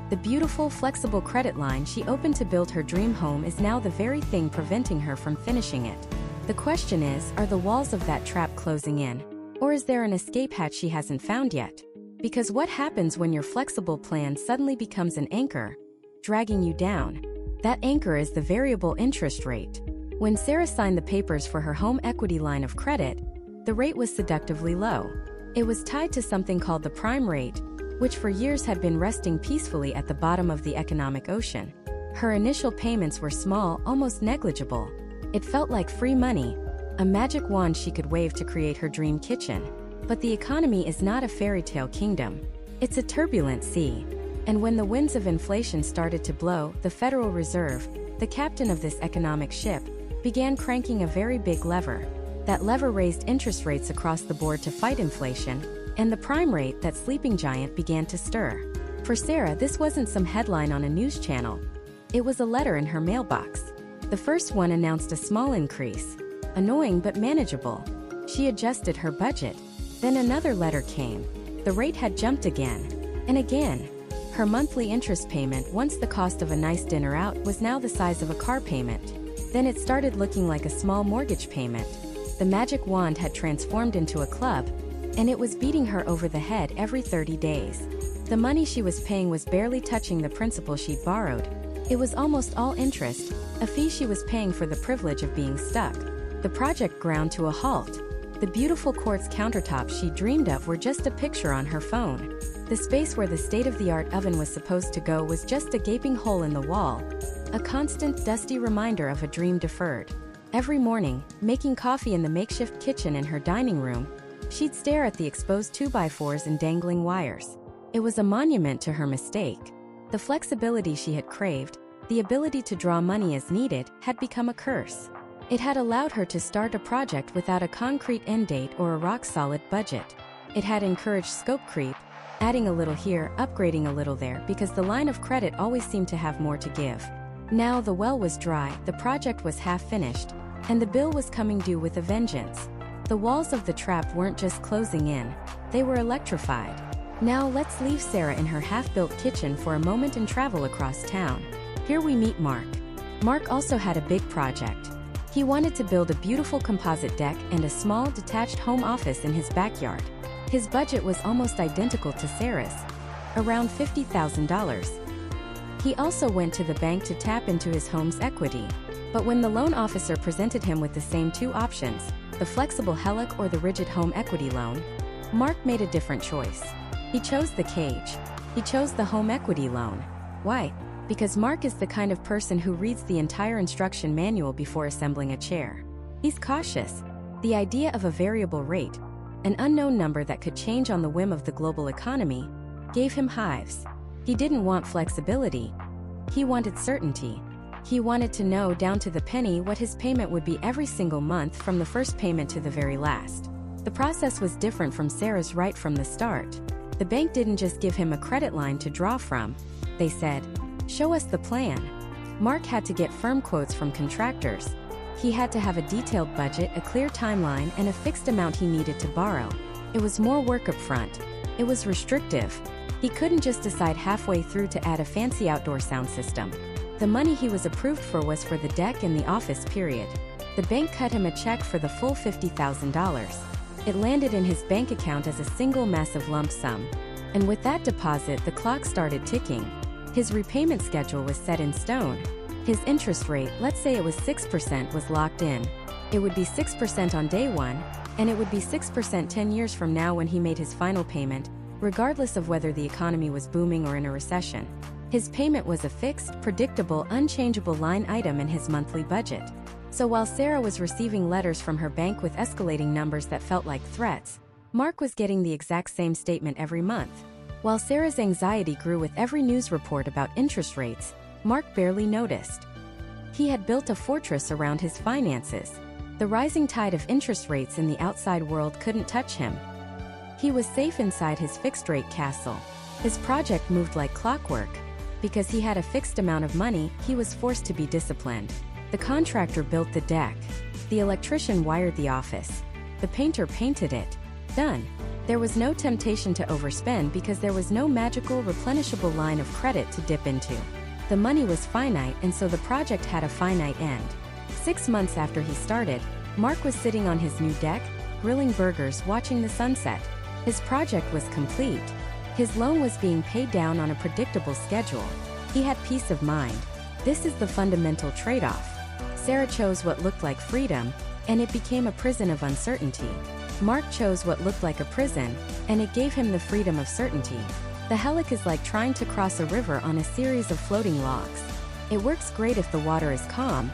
The beautiful, flexible credit line she opened to build her dream home is now the very thing preventing her from finishing it. The question is, are the walls of that trap closing in? Or is there an escape hatch she hasn't found yet? Because what happens when your flexible plan suddenly becomes an anchor, dragging you down? That anchor is the variable interest rate. When Sarah signed the papers for her home equity line of credit, the rate was seductively low. It was tied to something called the prime rate, which for years had been resting peacefully at the bottom of the economic ocean. Her initial payments were small, almost negligible. It felt like free money, a magic wand she could wave to create her dream kitchen. But the economy is not a fairy tale kingdom. It's a turbulent sea. And when the winds of inflation started to blow, the Federal Reserve, the captain of this economic ship, began cranking a very big lever. That lever raised interest rates across the board to fight inflation, and the prime rate, that sleeping giant, began to stir. For Sarah, this wasn't some headline on a news channel. It was a letter in her mailbox. The first one announced a small increase. Annoying but manageable. She adjusted her budget. Then another letter came. The rate had jumped again. And again. Her monthly interest payment, once the cost of a nice dinner out, was now the size of a car payment. Then it started looking like a small mortgage payment. The magic wand had transformed into a club, and it was beating her over the head every 30 days. The money she was paying was barely touching the principal she'd borrowed. It was almost all interest, a fee she was paying for the privilege of being stuck. The project ground to a halt. The beautiful quartz countertops she dreamed of were just a picture on her phone. The space where the state-of-the-art oven was supposed to go was just a gaping hole in the wall, a constant, dusty reminder of a dream deferred. Every morning, making coffee in the makeshift kitchen in her dining room, she'd stare at the exposed 2x4s and dangling wires. It was a monument to her mistake. The flexibility she had craved, the ability to draw money as needed, had become a curse. It had allowed her to start a project without a concrete end date or a rock-solid budget. It had encouraged scope creep, adding a little here, upgrading a little there, because the line of credit always seemed to have more to give. Now the well was dry, the project was half-finished, and the bill was coming due with a vengeance. The walls of the trap weren't just closing in, they were electrified. Now let's leave Sarah in her half-built kitchen for a moment and travel across town. Here we meet Mark. Mark also had a big project. He wanted to build a beautiful composite deck and a small, detached home office in his backyard. His budget was almost identical to Sarah's, around $50,000. He also went to the bank to tap into his home's equity. But when the loan officer presented him with the same two options, the flexible HELOC or the rigid home equity loan, Mark made a different choice. He chose the cage. He chose the home equity loan. Why? Because Mark is the kind of person who reads the entire instruction manual before assembling a chair. He's cautious. The idea of a variable rate, an unknown number that could change on the whim of the global economy, gave him hives. He didn't want flexibility. He wanted certainty. He wanted to know down to the penny what his payment would be every single month from the first payment to the very last. The process was different from Sarah's right from the start. The bank didn't just give him a credit line to draw from. They said, "Show us the plan." Mark had to get firm quotes from contractors. He had to have a detailed budget, a clear timeline, and a fixed amount he needed to borrow. It was more work up front. It was restrictive. He couldn't just decide halfway through to add a fancy outdoor sound system. The money he was approved for was for the deck and the office, period. The bank cut him a check for the full $50,000. It landed in his bank account as a single massive lump sum. And with that deposit, the clock started ticking. His repayment schedule was set in stone. His interest rate, let's say it was 6%, was locked in. It would be 6% on day one, and it would be 6% 10 years from now when he made his final payment, regardless of whether the economy was booming or in a recession. His payment was a fixed, predictable, unchangeable line item in his monthly budget. So while Sarah was receiving letters from her bank with escalating numbers that felt like threats, Mark was getting the exact same statement every month. While Sarah's anxiety grew with every news report about interest rates, Mark barely noticed. He had built a fortress around his finances. The rising tide of interest rates in the outside world couldn't touch him. He was safe inside his fixed-rate castle. His project moved like clockwork. Because he had a fixed amount of money, he was forced to be disciplined. The contractor built the deck. The electrician wired the office. The painter painted it. Done. There was no temptation to overspend because there was no magical, replenishable line of credit to dip into. The money was finite, and so the project had a finite end. 6 months after he started, Mark was sitting on his new deck, grilling burgers, watching the sunset. His project was complete. His loan was being paid down on a predictable schedule. He had peace of mind. This is the fundamental trade-off. Sarah chose what looked like freedom, and it became a prison of uncertainty. Mark chose what looked like a prison, and it gave him the freedom of certainty. The HELOC is like trying to cross a river on a series of floating logs. It works great if the water is calm,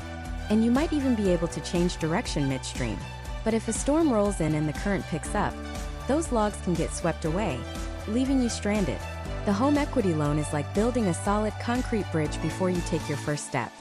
and you might even be able to change direction midstream. But if a storm rolls in and the current picks up, those logs can get swept away, leaving you stranded. The home equity loan is like building a solid concrete bridge before you take your first step.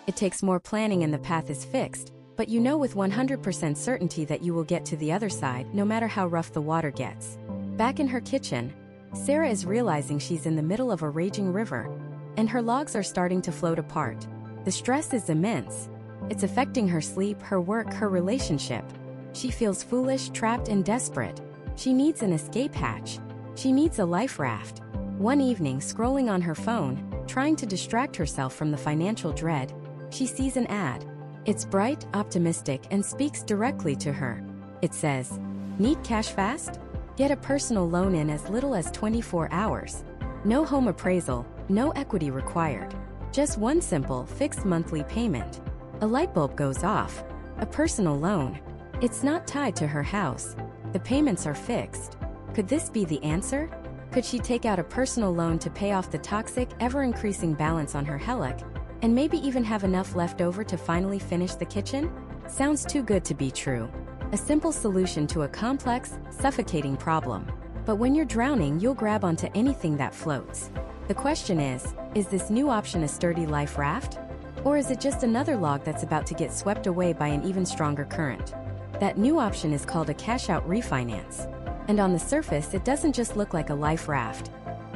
It takes more planning and the path is fixed, but you know with 100% certainty that you will get to the other side no matter how rough the water gets. Back in her kitchen, Sarah is realizing she's in the middle of a raging river, and her logs are starting to float apart. The stress is immense. It's affecting her sleep, her work, her relationship. She feels foolish, trapped, and desperate. She needs an escape hatch. She needs a life raft. One evening, scrolling on her phone, trying to distract herself from the financial dread, she sees an ad. It's bright, optimistic, and speaks directly to her. It says, "Need cash fast? Get a personal loan in as little as 24 hours. No home appraisal, no equity required. Just one simple, fixed monthly payment." A light bulb goes off. A personal loan. It's not tied to her house. The payments are fixed. Could this be the answer? Could she take out a personal loan to pay off the toxic, ever-increasing balance on her HELOC, and maybe even have enough left over to finally finish the kitchen? Sounds too good to be true. A simple solution to a complex, suffocating problem. But when you're drowning, you'll grab onto anything that floats. The question is this new option a sturdy life raft? Or is it just another log that's about to get swept away by an even stronger current? That new option is called a cash-out refinance. And on the surface, it doesn't just look like a life raft.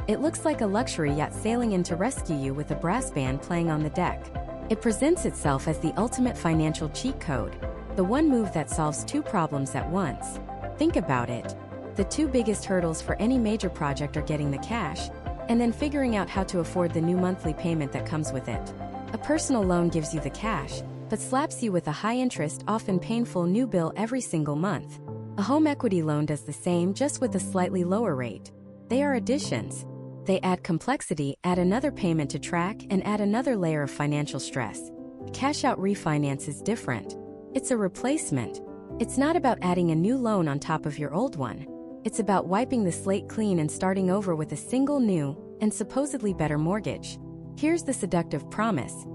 It looks like a luxury yacht sailing in to rescue you with a brass band playing on the deck. It presents itself as the ultimate financial cheat code, the one move that solves two problems at once. Think about it. The two biggest hurdles for any major project are getting the cash, and then figuring out how to afford the new monthly payment that comes with it. A personal loan gives you the cash, but slaps you with a high-interest, often painful new bill every single month. A home equity loan does the same, just with a slightly lower rate. They are additions. They add complexity, add another payment to track, and add another layer of financial stress. Cash-out refinance is different. It's a replacement. It's not about adding a new loan on top of your old one. It's about wiping the slate clean and starting over with a single new, and supposedly better mortgage. Here's the seductive promise.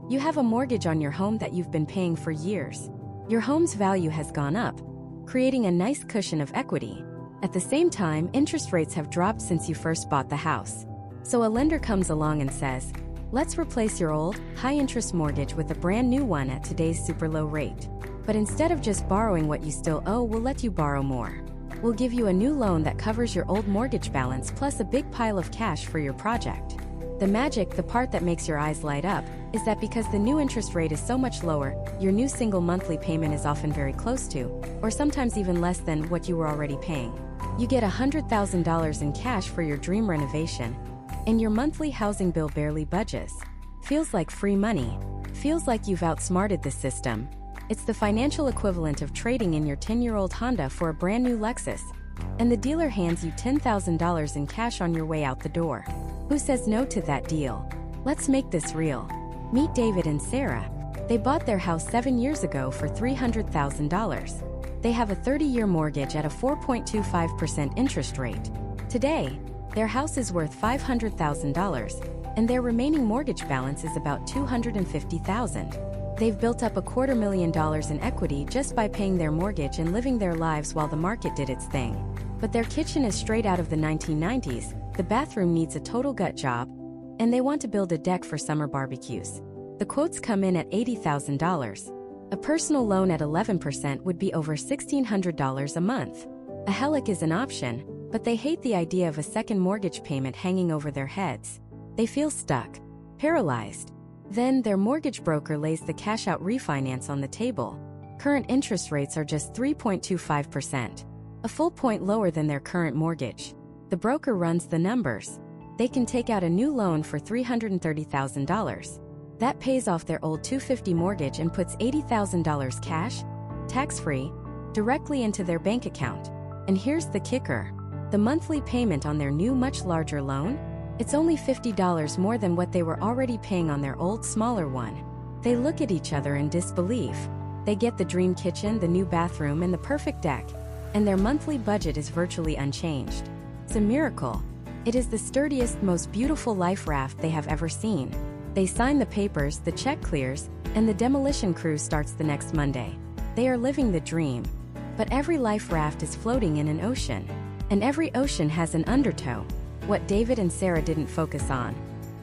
You have a mortgage on your home that you've been paying for years. Your home's value has gone up, creating a nice cushion of equity. At the same time, interest rates have dropped since you first bought the house. So a lender comes along and says, "Let's replace your old, high-interest mortgage with a brand new one at today's super low rate. But instead of just borrowing what you still owe, we'll let you borrow more. We'll give you a new loan that covers your old mortgage balance plus a big pile of cash for your project." The magic, the part that makes your eyes light up, is that because the new interest rate is so much lower, your new single monthly payment is often very close to, or sometimes even less than, what you were already paying. You get $100,000 in cash for your dream renovation, and your monthly housing bill barely budges. Feels like free money. Feels like you've outsmarted the system. It's the financial equivalent of trading in your 10-year-old Honda for a brand new Lexus, and the dealer hands you $10,000 in cash on your way out the door. Who says no to that deal? Let's make this real. Meet David and Sarah. They bought their house 7 years ago for $300,000. They have a 30-year mortgage at a 4.25% interest rate. Today, their house is worth $500,000, and their remaining mortgage balance is about $250,000. They've built up $250,000 in equity just by paying their mortgage and living their lives while the market did its thing. But their kitchen is straight out of the 1990s, the bathroom needs a total gut job, and they want to build a deck for summer barbecues. The quotes come in at $80,000. A personal loan at 11% would be over $1,600 a month. A HELOC is an option, but they hate the idea of a second mortgage payment hanging over their heads. They feel stuck, paralyzed. Then their mortgage broker lays the cash-out refinance on the table. Current interest rates are just 3.25%, a full point lower than their current mortgage. The broker runs the numbers. They can take out a new loan for $330,000. That pays off their old $250,000 mortgage and puts $80,000 cash, tax-free, directly into their bank account. And here's the kicker. The monthly payment on their new, much larger loan? It's only $50 more than what they were already paying on their old, smaller one. They look at each other in disbelief. They get the dream kitchen, the new bathroom, and the perfect deck, and their monthly budget is virtually unchanged. It's a miracle. It is the sturdiest, most beautiful life raft they have ever seen. They sign the papers, the check clears, and the demolition crew starts the next Monday. They are living the dream. But every life raft is floating in an ocean. And every ocean has an undertow. What David and Sarah didn't focus on,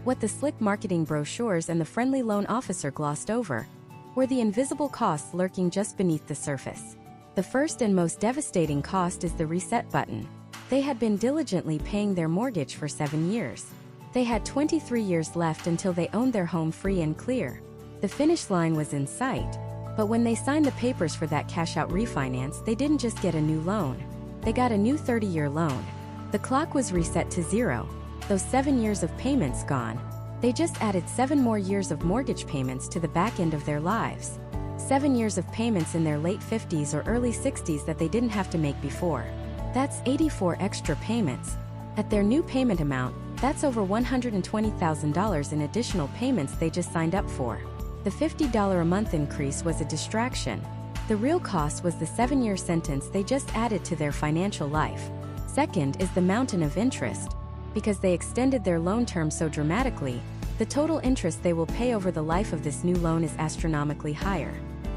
what the slick marketing brochures and the friendly loan officer glossed over, were the invisible costs lurking just beneath the surface. The first and most devastating cost is the reset button. They had been diligently paying their mortgage for 7 years. They had 23 years left until they owned their home free and clear. The finish line was in sight. But when they signed the papers for that cash-out refinance, they didn't just get a new loan. They got a new 30-year loan. The clock was reset to zero. Those 7 years of payments gone, they just added 7 more years of mortgage payments to the back end of their lives. 7 years of payments in their late 50s or early 60s that they didn't have to make before. That's 84 extra payments. At their new payment amount, that's over $120,000 in additional payments they just signed up for. The $50 a month increase was a distraction. The real cost was the 7-year sentence they just added to their financial life. Second is the mountain of interest. Because they extended their loan term so dramatically, the total interest they will pay over the life of this new loan is astronomically higher.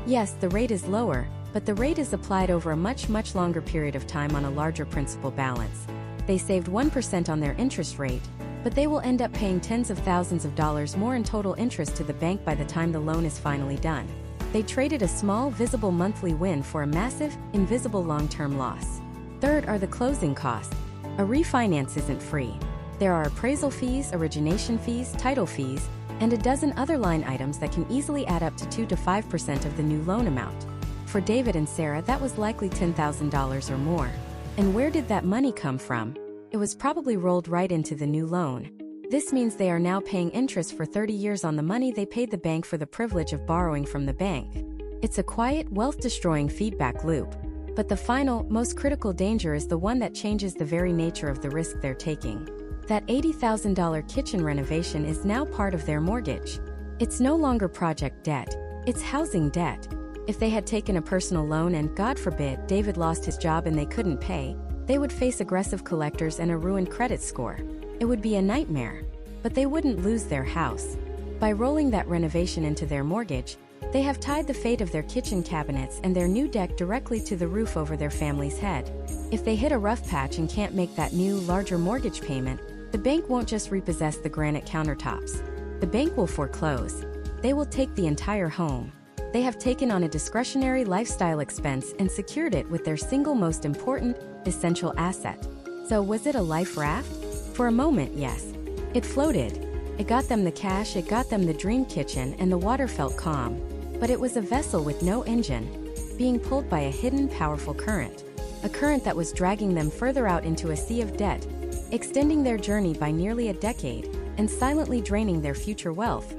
Yes, the rate is lower, but the rate is applied over a much longer period of time on a larger principal balance. They saved 1% on their interest rate, but they will end up paying tens of thousands of dollars more in total interest to the bank by the time the loan is finally done. They traded a small, visible monthly win for a massive, invisible long-term loss. Third are the closing costs. A refinance isn't free. There are appraisal fees, origination fees, title fees, and a dozen other line items that can easily add up to 2 to 5% of the new loan amount. For David and Sarah, that was likely $10,000 or more. And where did that money come from? It was probably rolled right into the new loan. This means they are now paying interest for 30 years on the money they paid the bank for the privilege of borrowing from the bank. It's a quiet, wealth-destroying feedback loop. But the final, most critical danger is the one that changes the very nature of the risk they're taking. That $80,000 kitchen renovation is now part of their mortgage. It's no longer project debt, it's housing debt. If they had taken a personal loan and, God forbid, David lost his job and they couldn't pay, they would face aggressive collectors and a ruined credit score. It would be a nightmare. But they wouldn't lose their house. By rolling that renovation into their mortgage, they have tied the fate of their kitchen cabinets and their new deck directly to the roof over their family's head. If they hit a rough patch and can't make that new, larger mortgage payment, the bank won't just repossess the granite countertops. The bank will foreclose. They will take the entire home. They have taken on a discretionary lifestyle expense and secured it with their single most important, essential asset. So was it a life raft? For a moment, yes. It floated. It got them the cash, it got them the dream kitchen, and the water felt calm. But it was a vessel with no engine, being pulled by a hidden, powerful current. A current that was dragging them further out into a sea of debt, extending their journey by nearly a decade, and silently draining their future wealth.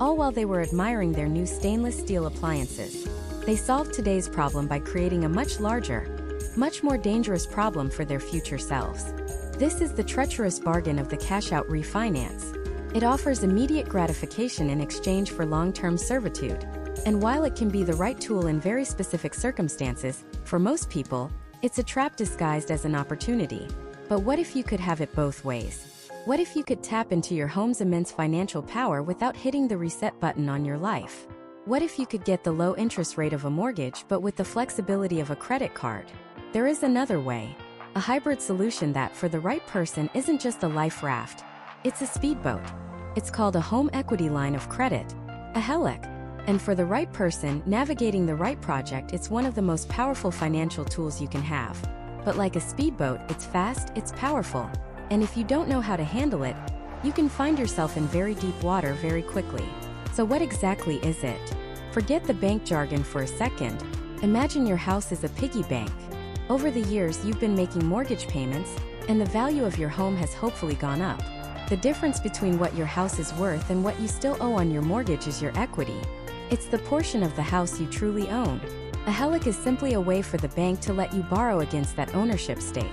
All while they were admiring their new stainless steel appliances. They solved today's problem by creating a much larger, much more dangerous problem for their future selves. This is the treacherous bargain of the cash-out refinance. It offers immediate gratification in exchange for long-term servitude. And while it can be the right tool in very specific circumstances, for most people, it's a trap disguised as an opportunity. But what if you could have it both ways? What if you could tap into your home's immense financial power without hitting the reset button on your life? What if you could get the low interest rate of a mortgage but with the flexibility of a credit card? There is another way. A hybrid solution that, for the right person, isn't just a life raft. It's a speedboat. It's called a home equity line of credit, a HELOC. And for the right person, navigating the right project, it's one of the most powerful financial tools you can have. But like a speedboat, it's fast, it's powerful. And if you don't know how to handle it, you can find yourself in very deep water very quickly. So what exactly is it? Forget the bank jargon for a second. Imagine your house is a piggy bank. Over the years, you've been making mortgage payments, and the value of your home has hopefully gone up. The difference between what your house is worth and what you still owe on your mortgage is your equity. It's the portion of the house you truly own. A HELOC is simply a way for the bank to let you borrow against that ownership stake.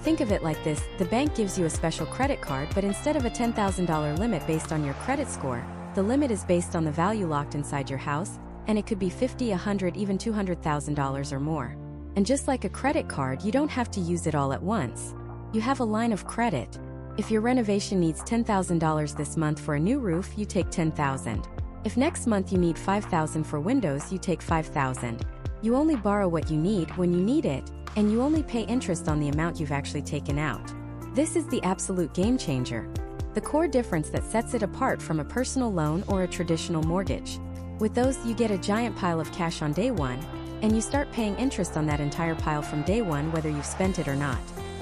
Think of it like this: the bank gives you a special credit card, but instead of a $10,000 limit based on your credit score, the limit is based on the value locked inside your house, and it could be $50,000, $100,000, even $200,000 or more. And just like a credit card, you don't have to use it all at once. You have a line of credit. If your renovation needs $10,000 this month for a new roof, you take $10,000. If next month you need $5,000 for windows, you take $5,000. You only borrow what you need when you need it, and you only pay interest on the amount you've actually taken out. This is the absolute game changer, the core difference that sets it apart from a personal loan or a traditional mortgage. With those, you get a giant pile of cash on day one, and you start paying interest on that entire pile from day one, whether you've spent it or not.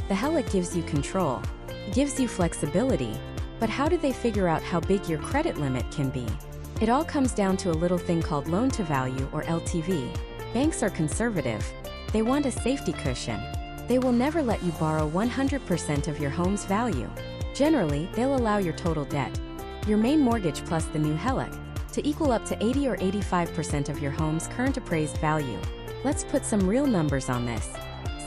The HELOC gives you control, gives you flexibility, but how do they figure out how big your credit limit can be? It all comes down to a little thing called loan-to-value, or LTV. Banks are conservative. They want a safety cushion. They will never let you borrow 100% of your home's value. Generally, they'll allow your total debt, your main mortgage plus the new HELOC, to equal up to 80 or 85% of your home's current appraised value. Let's put some real numbers on this.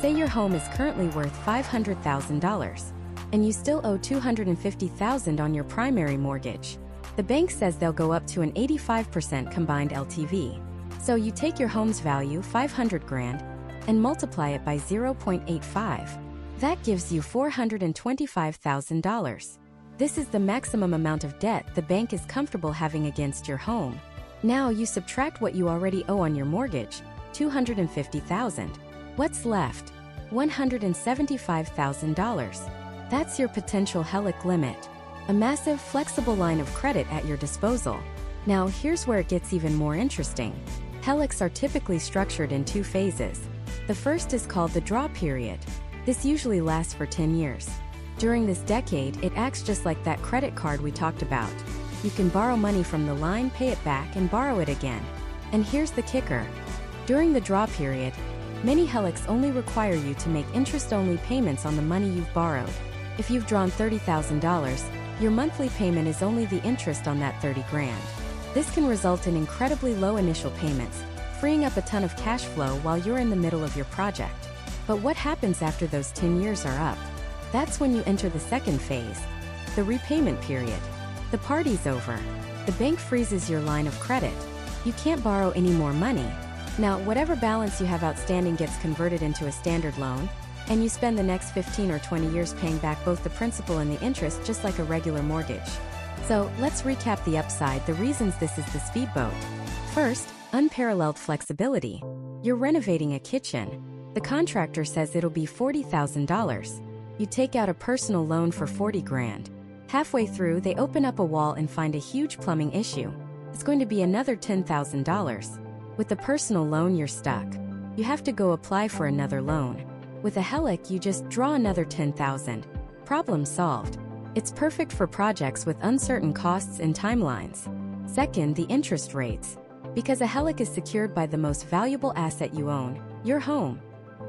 Say your home is currently worth $500,000, and you still owe $250,000 on your primary mortgage. The bank says they'll go up to an 85% combined LTV. So you take your home's value, $500,000, and multiply it by 0.85. That gives you $425,000. This is the maximum amount of debt the bank is comfortable having against your home. Now you subtract what you already owe on your mortgage, $250,000. What's left? $175,000. That's your potential HELOC limit. A massive, flexible line of credit at your disposal. Now here's where it gets even more interesting. HELOCs are typically structured in two phases. The first is called the draw period. This usually lasts for 10 years. During this decade, it acts just like that credit card we talked about. You can borrow money from the line, pay it back, and borrow it again. And here's the kicker. During the draw period, many HELOCs only require you to make interest-only payments on the money you've borrowed. If you've drawn $30,000, your monthly payment is only the interest on that $30,000. This can result in incredibly low initial payments, freeing up a ton of cash flow while you're in the middle of your project. But what happens after those 10 years are up? That's when you enter the second phase, the repayment period. The party's over. The bank freezes your line of credit. You can't borrow any more money. Now, whatever balance you have outstanding gets converted into a standard loan, and you spend the next 15 or 20 years paying back both the principal and the interest just like a regular mortgage. So, let's recap the upside, the reasons this is the speedboat. First, unparalleled flexibility. You're renovating a kitchen. The contractor says it'll be $40,000. You take out a personal loan for $40,000. Halfway through, they open up a wall and find a huge plumbing issue. It's going to be another $10,000. With the personal loan, you're stuck. You have to go apply for another loan. With a HELOC, you just draw another $10,000. Problem solved. It's perfect for projects with uncertain costs and timelines. Second, the interest rates. Because a HELOC is secured by the most valuable asset you own, your home.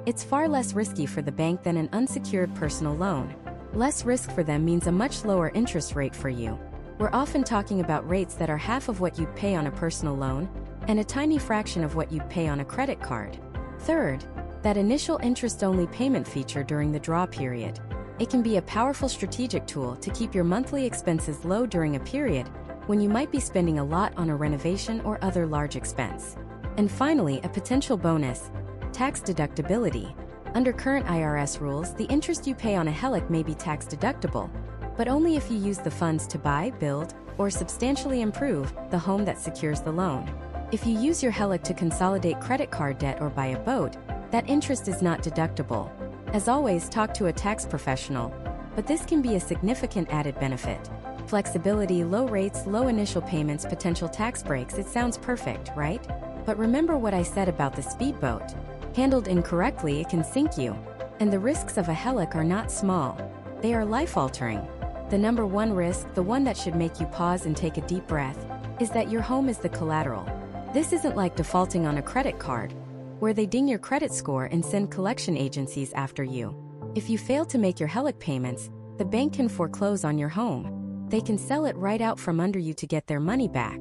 It's far less risky for the bank than an unsecured personal loan. Less risk for them means a much lower interest rate for you. We're often talking about rates that are half of what you'd pay on a personal loan, and a tiny fraction of what you'd pay on a credit card. Third, that initial interest-only payment feature during the draw period. It can be a powerful strategic tool to keep your monthly expenses low during a period when you might be spending a lot on a renovation or other large expense. And finally, a potential bonus, tax deductibility. Under current IRS rules, the interest you pay on a HELOC may be tax deductible, but only if you use the funds to buy, build, or substantially improve the home that secures the loan. If you use your HELOC to consolidate credit card debt or buy a boat, that interest is not deductible. As always, talk to a tax professional, but this can be a significant added benefit. Flexibility, low rates, low initial payments, potential tax breaks. It sounds perfect, right? But remember what I said about the speedboat. Handled incorrectly, it can sink you. And the risks of a HELOC are not small. They are life-altering. The number one risk, the one that should make you pause and take a deep breath, is that your home is the collateral. This isn't like defaulting on a credit card, where they ding your credit score and send collection agencies after you. If you fail to make your HELOC payments, the bank can foreclose on your home. They can sell it right out from under you to get their money back.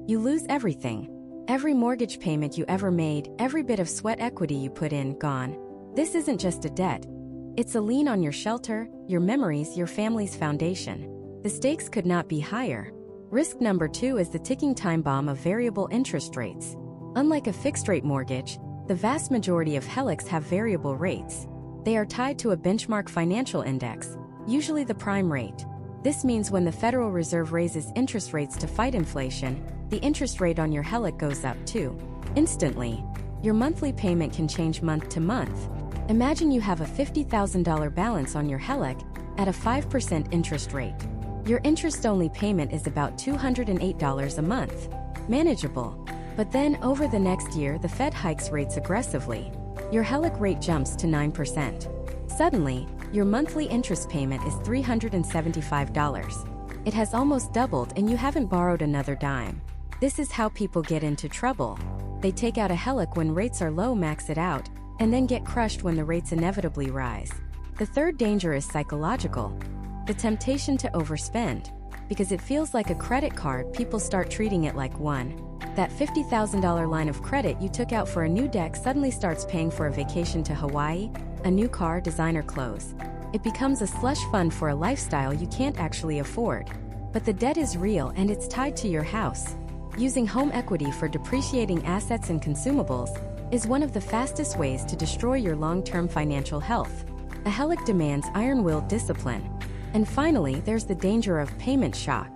You lose everything. Every mortgage payment you ever made, every bit of sweat equity you put in, gone. This isn't just a debt. It's a lien on your shelter, your memories, your family's foundation. The stakes could not be higher. Risk number 2 is the ticking time bomb of variable interest rates. Unlike a fixed-rate mortgage, the vast majority of HELOCs have variable rates. They are tied to a benchmark financial index, usually the prime rate. This means when the Federal Reserve raises interest rates to fight inflation, the interest rate on your HELOC goes up too. Instantly. Your monthly payment can change month to month. Imagine you have a $50,000 balance on your HELOC at a 5% interest rate. Your interest-only payment is about $208 a month. Manageable. But then, over the next year, the Fed hikes rates aggressively. Your HELOC rate jumps to 9%. Suddenly, your monthly interest payment is $375. It has almost doubled and you haven't borrowed another dime. This is how people get into trouble. They take out a HELOC when rates are low, max it out, and then get crushed when the rates inevitably rise. The third danger is psychological. The temptation to overspend. Because it feels like a credit card, people start treating it like one. That $50,000 line of credit you took out for a new deck suddenly starts paying for a vacation to Hawaii, a new car, designer clothes. It becomes a slush fund for a lifestyle you can't actually afford. But the debt is real and it's tied to your house. Using home equity for depreciating assets and consumables is one of the fastest ways to destroy your long-term financial health. A HELOC demands iron-willed discipline. And finally, there's the danger of payment shock.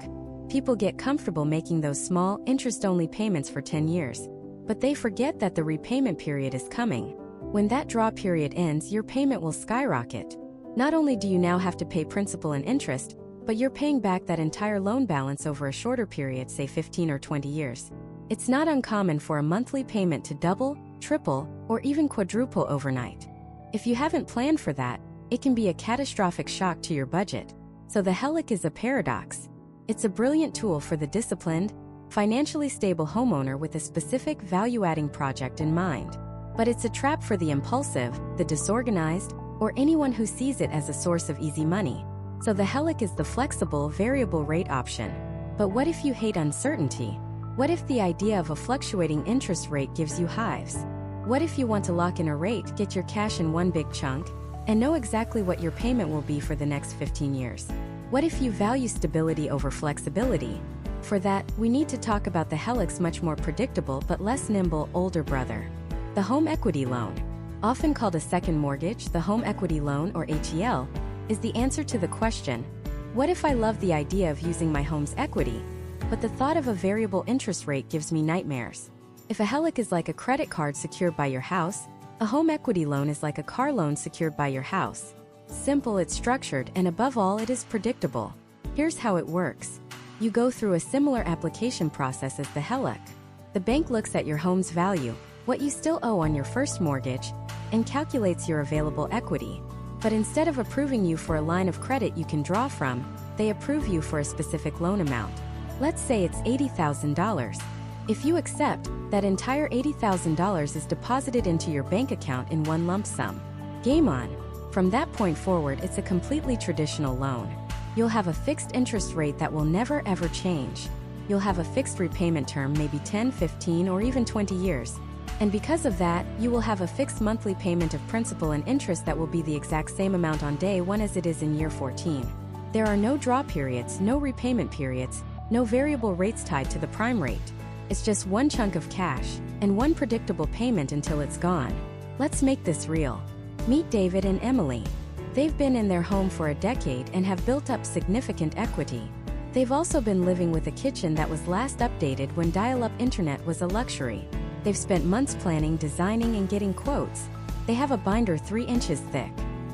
People get comfortable making those small, interest-only payments for 10 years. But they forget that the repayment period is coming. When that draw period ends, your payment will skyrocket. Not only do you now have to pay principal and interest, but you're paying back that entire loan balance over a shorter period, say 15 or 20 years. It's not uncommon for a monthly payment to double, triple, or even quadruple overnight. If you haven't planned for that, it can be a catastrophic shock to your budget. So the HELOC is a paradox. It's a brilliant tool for the disciplined, financially stable homeowner with a specific value-adding project in mind. But it's a trap for the impulsive, the disorganized, or anyone who sees it as a source of easy money. So the HELOC is the flexible, variable rate option. But what if you hate uncertainty? What if the idea of a fluctuating interest rate gives you hives? What if you want to lock in a rate, get your cash in one big chunk, and know exactly what your payment will be for the next 15 years? What if you value stability over flexibility? For that, we need to talk about the HELOC's much more predictable but less nimble older brother. The home equity loan. Often called a second mortgage, the home equity loan, or HEL, is the answer to the question, what if I love the idea of using my home's equity, but the thought of a variable interest rate gives me nightmares? If a HELOC is like a credit card secured by your house, a home equity loan is like a car loan secured by your house. Simple, it's structured, and above all, it is predictable. Here's how it works. You go through a similar application process as the HELOC. The bank looks at your home's value, what you still owe on your first mortgage, and calculates your available equity. But instead of approving you for a line of credit you can draw from, they approve you for a specific loan amount. Let's say it's $80,000. If you accept, that entire $80,000 is deposited into your bank account in one lump sum. Game on. From that point forward, it's a completely traditional loan. You'll have a fixed interest rate that will never ever change. You'll have a fixed repayment term, maybe 10, 15, or even 20 years. And because of that, you will have a fixed monthly payment of principal and interest that will be the exact same amount on day 1 as it is in year 14. There are no draw periods, no repayment periods, no variable rates tied to the prime rate. It's just one chunk of cash, and one predictable payment until it's gone. Let's make this real. Meet David and Emily. They've been in their home for a decade and have built up significant equity. They've also been living with a kitchen that was last updated when dial-up internet was a luxury. They've spent months planning, designing, and getting quotes. They have a binder 3 inches thick.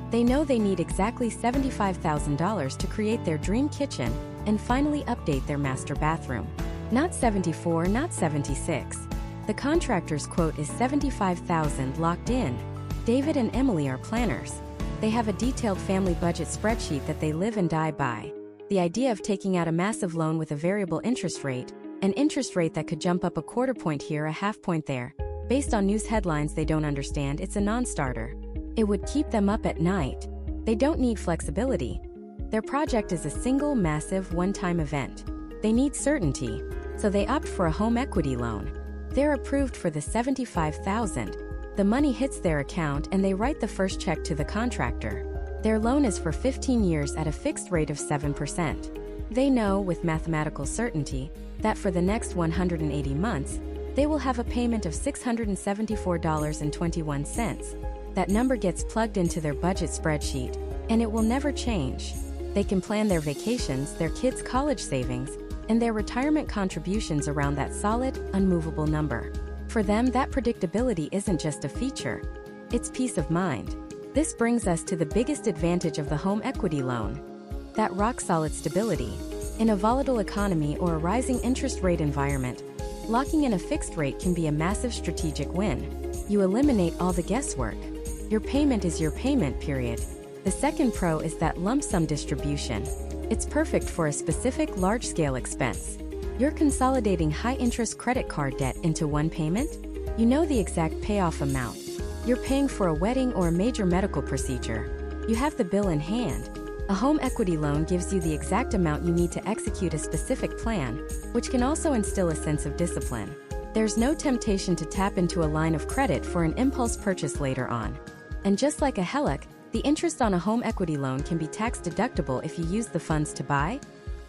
They know they need exactly $75,000 to create their dream kitchen and finally update their master bathroom. Not 74, not 76. The contractor's quote is $75,000 locked in. David and Emily are planners. They have a detailed family budget spreadsheet that they live and die by. The idea of taking out a massive loan with a variable interest rate, an interest rate that could jump up a quarter point here, a half point there, based on news headlines they don't understand, it's a non-starter. It would keep them up at night. They don't need flexibility. Their project is a single, massive, one-time event. They need certainty, so they opt for a home equity loan. They're approved for the $75,000. The money hits their account and they write the first check to the contractor. Their loan is for 15 years at a fixed rate of 7%. They know, with mathematical certainty, that for the next 180 months, they will have a payment of $674.21. That number gets plugged into their budget spreadsheet, and it will never change. They can plan their vacations, their kids' college savings, and their retirement contributions around that solid, unmovable number. For them, that predictability isn't just a feature, it's peace of mind. This brings us to the biggest advantage of the home equity loan: that rock-solid stability. In a volatile economy or a rising interest rate environment, locking in a fixed rate can be a massive strategic win. You eliminate all the guesswork. Your payment is your payment, period. The second pro is that lump sum distribution. It's perfect for a specific large-scale expense. You're consolidating high-interest credit card debt into one payment. You know the exact payoff amount. You're paying for a wedding or a major medical procedure. You have the bill in hand. A home equity loan gives you the exact amount you need to execute a specific plan, which can also instill a sense of discipline. There's no temptation to tap into a line of credit for an impulse purchase later on. And just like a HELOC, the interest on a home equity loan can be tax-deductible if you use the funds to buy,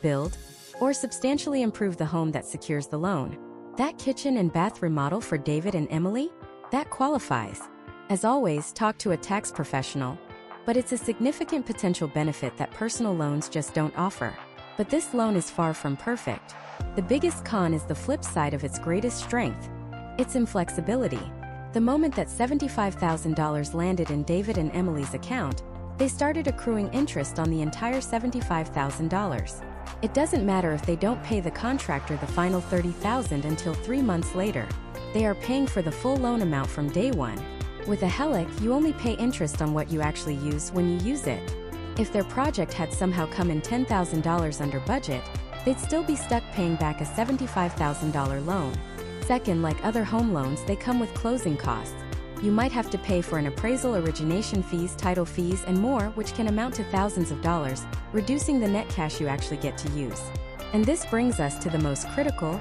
build, or substantially improve the home that secures the loan. That kitchen and bath remodel for David and Emily? That qualifies. As always, talk to a tax professional. But it's a significant potential benefit that personal loans just don't offer. But this loan is far from perfect. The biggest con is the flip side of its greatest strength: its inflexibility. The moment that $75,000 landed in David and Emily's account, they started accruing interest on the entire $75,000. It doesn't matter if they don't pay the contractor the final $30,000 until 3 months later. They are paying for the full loan amount from day one. With a HELOC, you only pay interest on what you actually use when you use it. If their project had somehow come in $10,000 under budget, they'd still be stuck paying back a $75,000 loan. Second, like other home loans, they come with closing costs. You might have to pay for an appraisal, origination fees, title fees, and more, which can amount to thousands of dollars, reducing the net cash you actually get to use. And this brings us to the most critical,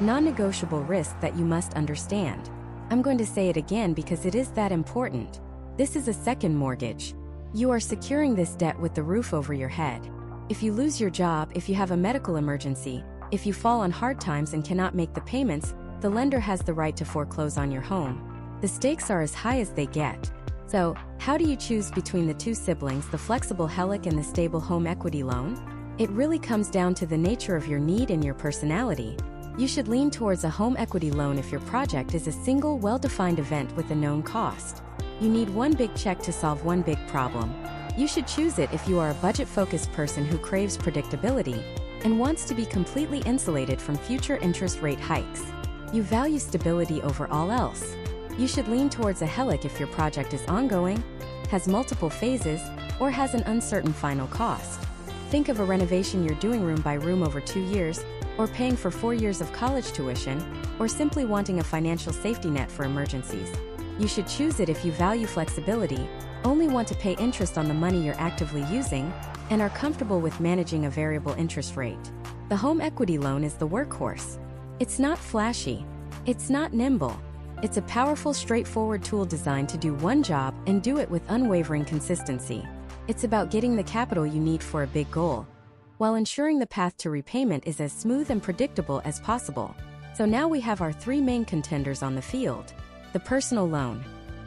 non-negotiable risk that you must understand. I'm going to say it again because it is that important. This is a second mortgage. You are securing this debt with the roof over your head. If you lose your job, if you have a medical emergency, if you fall on hard times and cannot make the payments, the lender has the right to foreclose on your home. The stakes are as high as they get. So, how do you choose between the two siblings, the flexible HELOC and the stable home equity loan? It really comes down to the nature of your need and your personality. You should lean towards a home equity loan if your project is a single, well-defined event with a known cost. You need one big check to solve one big problem. You should choose it if you are a budget-focused person who craves predictability and wants to be completely insulated from future interest rate hikes. You value stability over all else. You should lean towards a HELOC if your project is ongoing, has multiple phases, or has an uncertain final cost. Think of a renovation you're doing room by room over 2 years, or paying for 4 years of college tuition, or simply wanting a financial safety net for emergencies. You should choose it if you value flexibility, only want to pay interest on the money you're actively using, and are comfortable with managing a variable interest rate. The home equity loan is the workhorse. It's not flashy. It's not nimble. It's a powerful, straightforward tool designed to do one job and do it with unwavering consistency. It's about getting the capital you need for a big goal, while ensuring the path to repayment is as smooth and predictable as possible. So now we have our 3 main contenders on the field. The personal loan.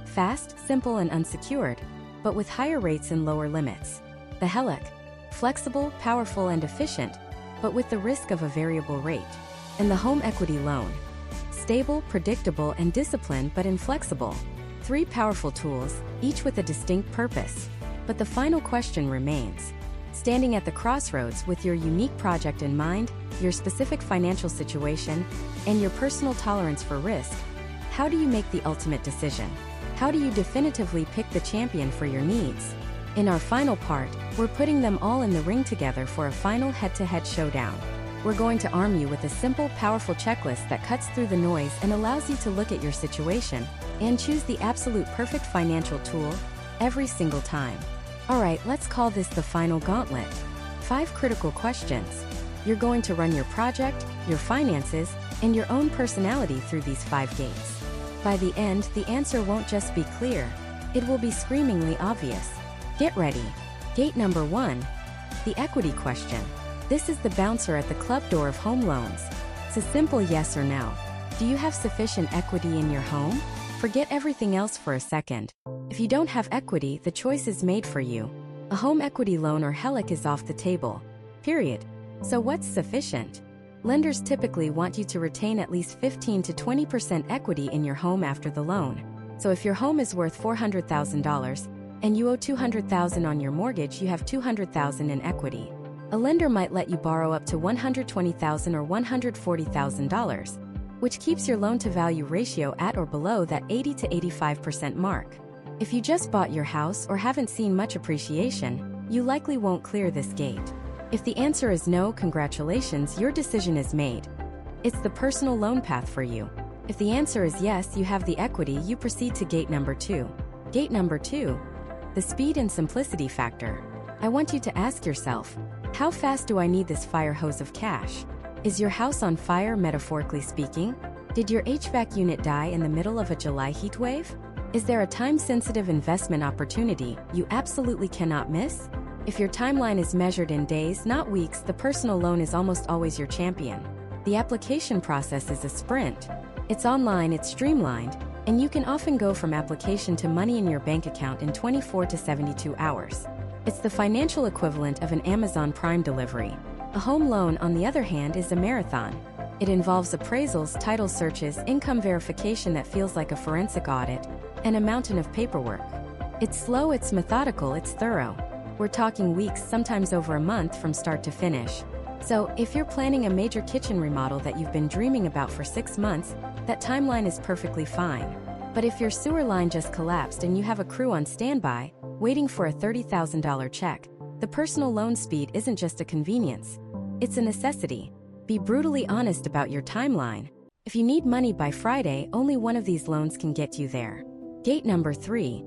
Fast, simple, and unsecured, but with higher rates and lower limits. The HELOC. Flexible, powerful, and efficient, but with the risk of a variable rate. And the home equity loan. Stable, predictable, and disciplined but inflexible. 3 powerful tools, each with a distinct purpose. But the final question remains. Standing at the crossroads with your unique project in mind, your specific financial situation, and your personal tolerance for risk, how do you make the ultimate decision? How do you definitively pick the champion for your needs? In our final part, we're putting them all in the ring together for a final head-to-head showdown. We're going to arm you with a simple, powerful checklist that cuts through the noise and allows you to look at your situation and choose the absolute perfect financial tool every single time. Alright, let's call this the final gauntlet. 5 critical questions. You're going to run your project, your finances, and your own personality through these 5 gates. By the end, the answer won't just be clear. It will be screamingly obvious. Get ready. Gate number 1. The equity question. This is the bouncer at the club door of home loans. It's a simple yes or no. Do you have sufficient equity in your home? Forget everything else for a second. If you don't have equity, the choice is made for you. A home equity loan or HELOC is off the table. Period. So what's sufficient? Lenders typically want you to retain at least 15 to 20% equity in your home after the loan. So if your home is worth $400,000 and you owe $200,000 on your mortgage, you have $200,000 in equity. A lender might let you borrow up to $120,000 or $140,000, which keeps your loan-to-value ratio at or below that 80 to 85% mark. If you just bought your house or haven't seen much appreciation, you likely won't clear this gate. If the answer is no, congratulations, your decision is made. It's the personal loan path for you. If the answer is yes, you have the equity, you proceed to gate number 2. Gate number 2, the speed and simplicity factor. I want you to ask yourself, how fast do I need this fire hose of cash? Is your house on fire, metaphorically speaking? Did your HVAC unit die in the middle of a July heat wave? Is there a time-sensitive investment opportunity you absolutely cannot miss? If your timeline is measured in days, not weeks, the personal loan is almost always your champion. The application process is a sprint. It's online, it's streamlined, and you can often go from application to money in your bank account in 24 to 72 hours. It's the financial equivalent of an Amazon Prime delivery. A home loan, on the other hand, is a marathon. It involves appraisals, title searches, income verification that feels like a forensic audit, and a mountain of paperwork. It's slow, it's methodical, it's thorough. We're talking weeks, sometimes over a month from start to finish. So, if you're planning a major kitchen remodel that you've been dreaming about for 6 months, that timeline is perfectly fine. But if your sewer line just collapsed and you have a crew on standby, waiting for a $30,000 check, the personal loan speed isn't just a convenience. It's a necessity. Be brutally honest about your timeline. If you need money by Friday, only one of these loans can get you there. Gate number 3,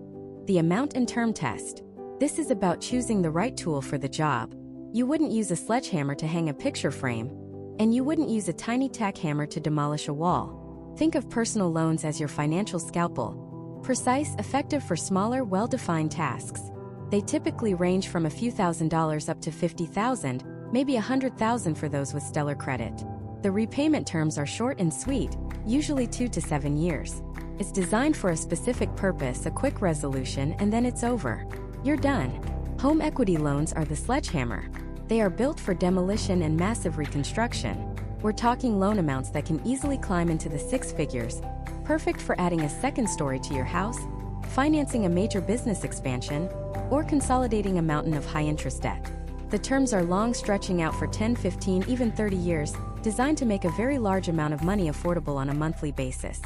the amount and term test. This is about choosing the right tool for the job. You wouldn't use a sledgehammer to hang a picture frame, and you wouldn't use a tiny tack hammer to demolish a wall. Think of personal loans as your financial scalpel. Precise, effective for smaller, well-defined tasks. They typically range from a few $1,000s up to $50,000, maybe $100,000 for those with stellar credit. The repayment terms are short and sweet, usually 2 to 7 years. It's designed for a specific purpose, a quick resolution, and then it's over. You're done. Home equity loans are the sledgehammer. They are built for demolition and massive reconstruction. We're talking loan amounts that can easily climb into the 6 figures, perfect for adding a second story to your house, financing a major business expansion, or consolidating a mountain of high-interest debt. The terms are long, stretching out for 10, 15, even 30 years, designed to make a very large amount of money affordable on a monthly basis.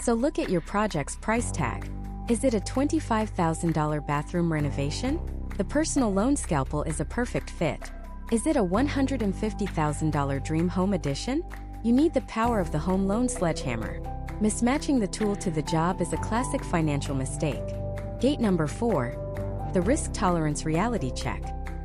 So look at your project's price tag. Is it a $25,000 bathroom renovation? The personal loan scalpel is a perfect fit. Is it a $150,000 dream home addition? You need the power of the home loan sledgehammer. Mismatching the tool to the job is a classic financial mistake. Gate number 4, the risk tolerance reality check.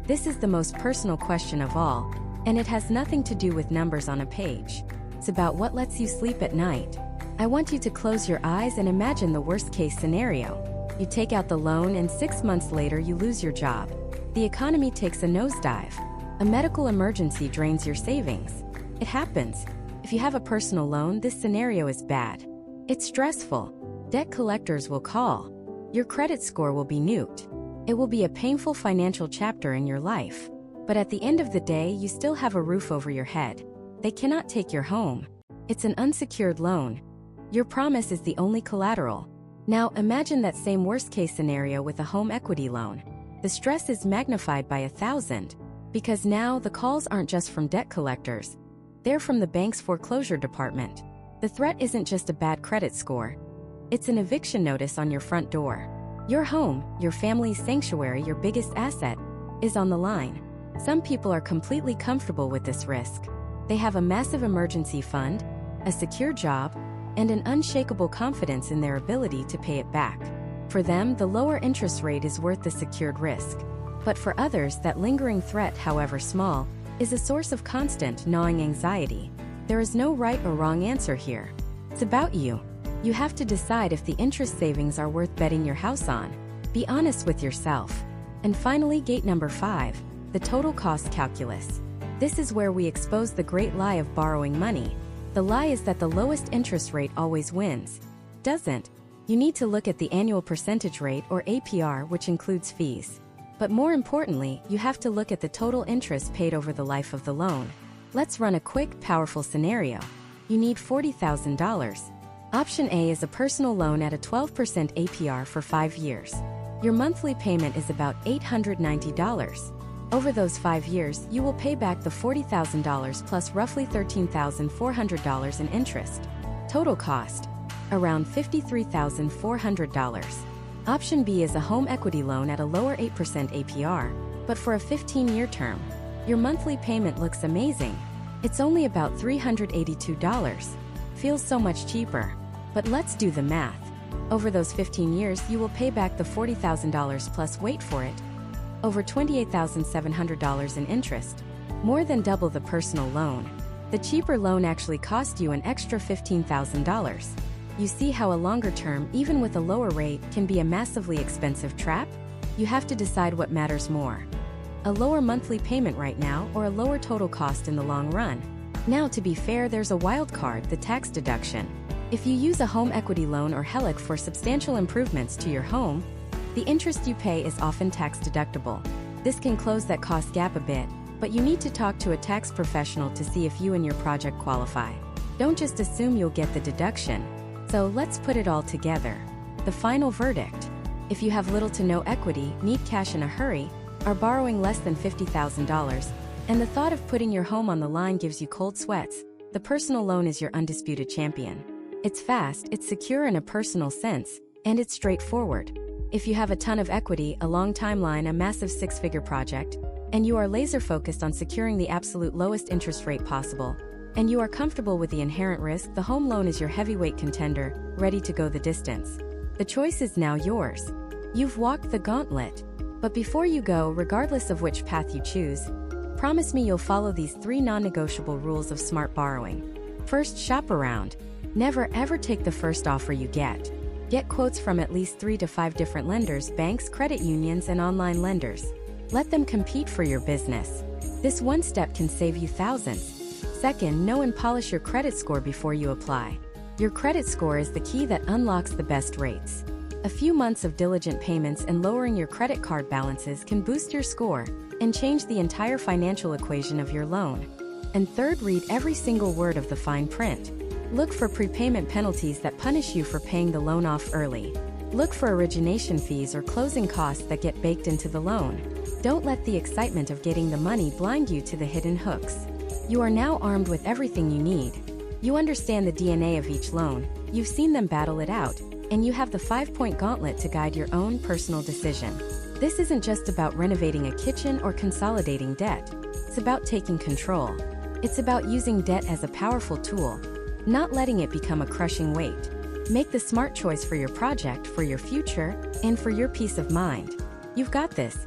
This is the most personal question of all, and it has nothing to do with numbers on a page. It's about what lets you sleep at night. I want you to close your eyes and imagine the worst-case scenario. You take out the loan and 6 months later you lose your job. The economy takes a nosedive. A medical emergency drains your savings. It happens. If you have a personal loan, this scenario is bad. It's stressful. Debt collectors will call. Your credit score will be nuked. It will be a painful financial chapter in your life. But at the end of the day, you still have a roof over your head. They cannot take your home. It's an unsecured loan. Your promise is the only collateral. Now imagine that same worst-case scenario with a home equity loan. The stress is magnified by 1,000, because now the calls aren't just from debt collectors. They're from the bank's foreclosure department. The threat isn't just a bad credit score. It's an eviction notice on your front door. Your home, your family's sanctuary, your biggest asset, is on the line. Some people are completely comfortable with this risk. They have a massive emergency fund, a secure job, and an unshakable confidence in their ability to pay it back. For them, the lower interest rate is worth the secured risk. But for others, that lingering threat, however small, is a source of constant, gnawing anxiety. There is no right or wrong answer here. It's about you. You have to decide if the interest savings are worth betting your house on. Be honest with yourself. And finally, gate number 5, the total cost calculus. This is where we expose the great lie of borrowing money. The lie is that the lowest interest rate always wins. Doesn't. You need to look at the annual percentage rate, or APR, which includes fees. But more importantly, you have to look at the total interest paid over the life of the loan. Let's run a quick, powerful scenario. You need $40,000. Option A is a personal loan at a 12% APR for 5 years. Your monthly payment is about $890. Over those 5 years, you will pay back the $40,000 plus roughly $13,400 in interest. Total cost: around $53,400. Option B is a home equity loan at a lower 8% APR, but for a 15-year term. Your monthly payment looks amazing. It's only about $382. Feels so much cheaper. But let's do the math. Over those 15 years, you will pay back the $40,000 plus, wait for it, over $28,700 in interest. More than double the personal loan. The cheaper loan actually cost you an extra $15,000. You see how a longer term, even with a lower rate, can be a massively expensive trap? You have to decide what matters more: a lower monthly payment right now or a lower total cost in the long run. Now, to be fair, there's a wild card: the tax deduction. If you use a home equity loan or HELOC for substantial improvements to your home, the interest you pay is often tax deductible. This can close that cost gap a bit, but you need to talk to a tax professional to see if you and your project qualify. Don't just assume you'll get the deduction. So let's put it all together. The final verdict: if you have little to no equity, need cash in a hurry, are borrowing less than $50,000, and the thought of putting your home on the line gives you cold sweats, the personal loan is your undisputed champion. It's fast, it's secure in a personal sense, and it's straightforward. If you have a ton of equity, a long timeline, a massive 6-figure project, and you are laser-focused on securing the absolute lowest interest rate possible, and you are comfortable with the inherent risk, the home loan is your heavyweight contender, ready to go the distance. The choice is now yours. You've walked the gauntlet. But before you go, regardless of which path you choose, promise me you'll follow these 3 non-negotiable rules of smart borrowing. First, shop around. Never ever take the first offer you get. Get quotes from at least 3 to 5 different lenders, banks, credit unions, and online lenders. Let them compete for your business. This one step can save you thousands. Second, know and polish your credit score before you apply. Your credit score is the key that unlocks the best rates. A few months of diligent payments and lowering your credit card balances can boost your score and change the entire financial equation of your loan. And third, read every single word of the fine print. Look for prepayment penalties that punish you for paying the loan off early. Look for origination fees or closing costs that get baked into the loan. Don't let the excitement of getting the money blind you to the hidden hooks. You are now armed with everything you need. You understand the DNA of each loan, you've seen them battle it out, and you have the 5-point gauntlet to guide your own personal decision. This isn't just about renovating a kitchen or consolidating debt. It's about taking control. It's about using debt as a powerful tool, not letting it become a crushing weight. Make the smart choice for your project, for your future, and for your peace of mind. You've got this.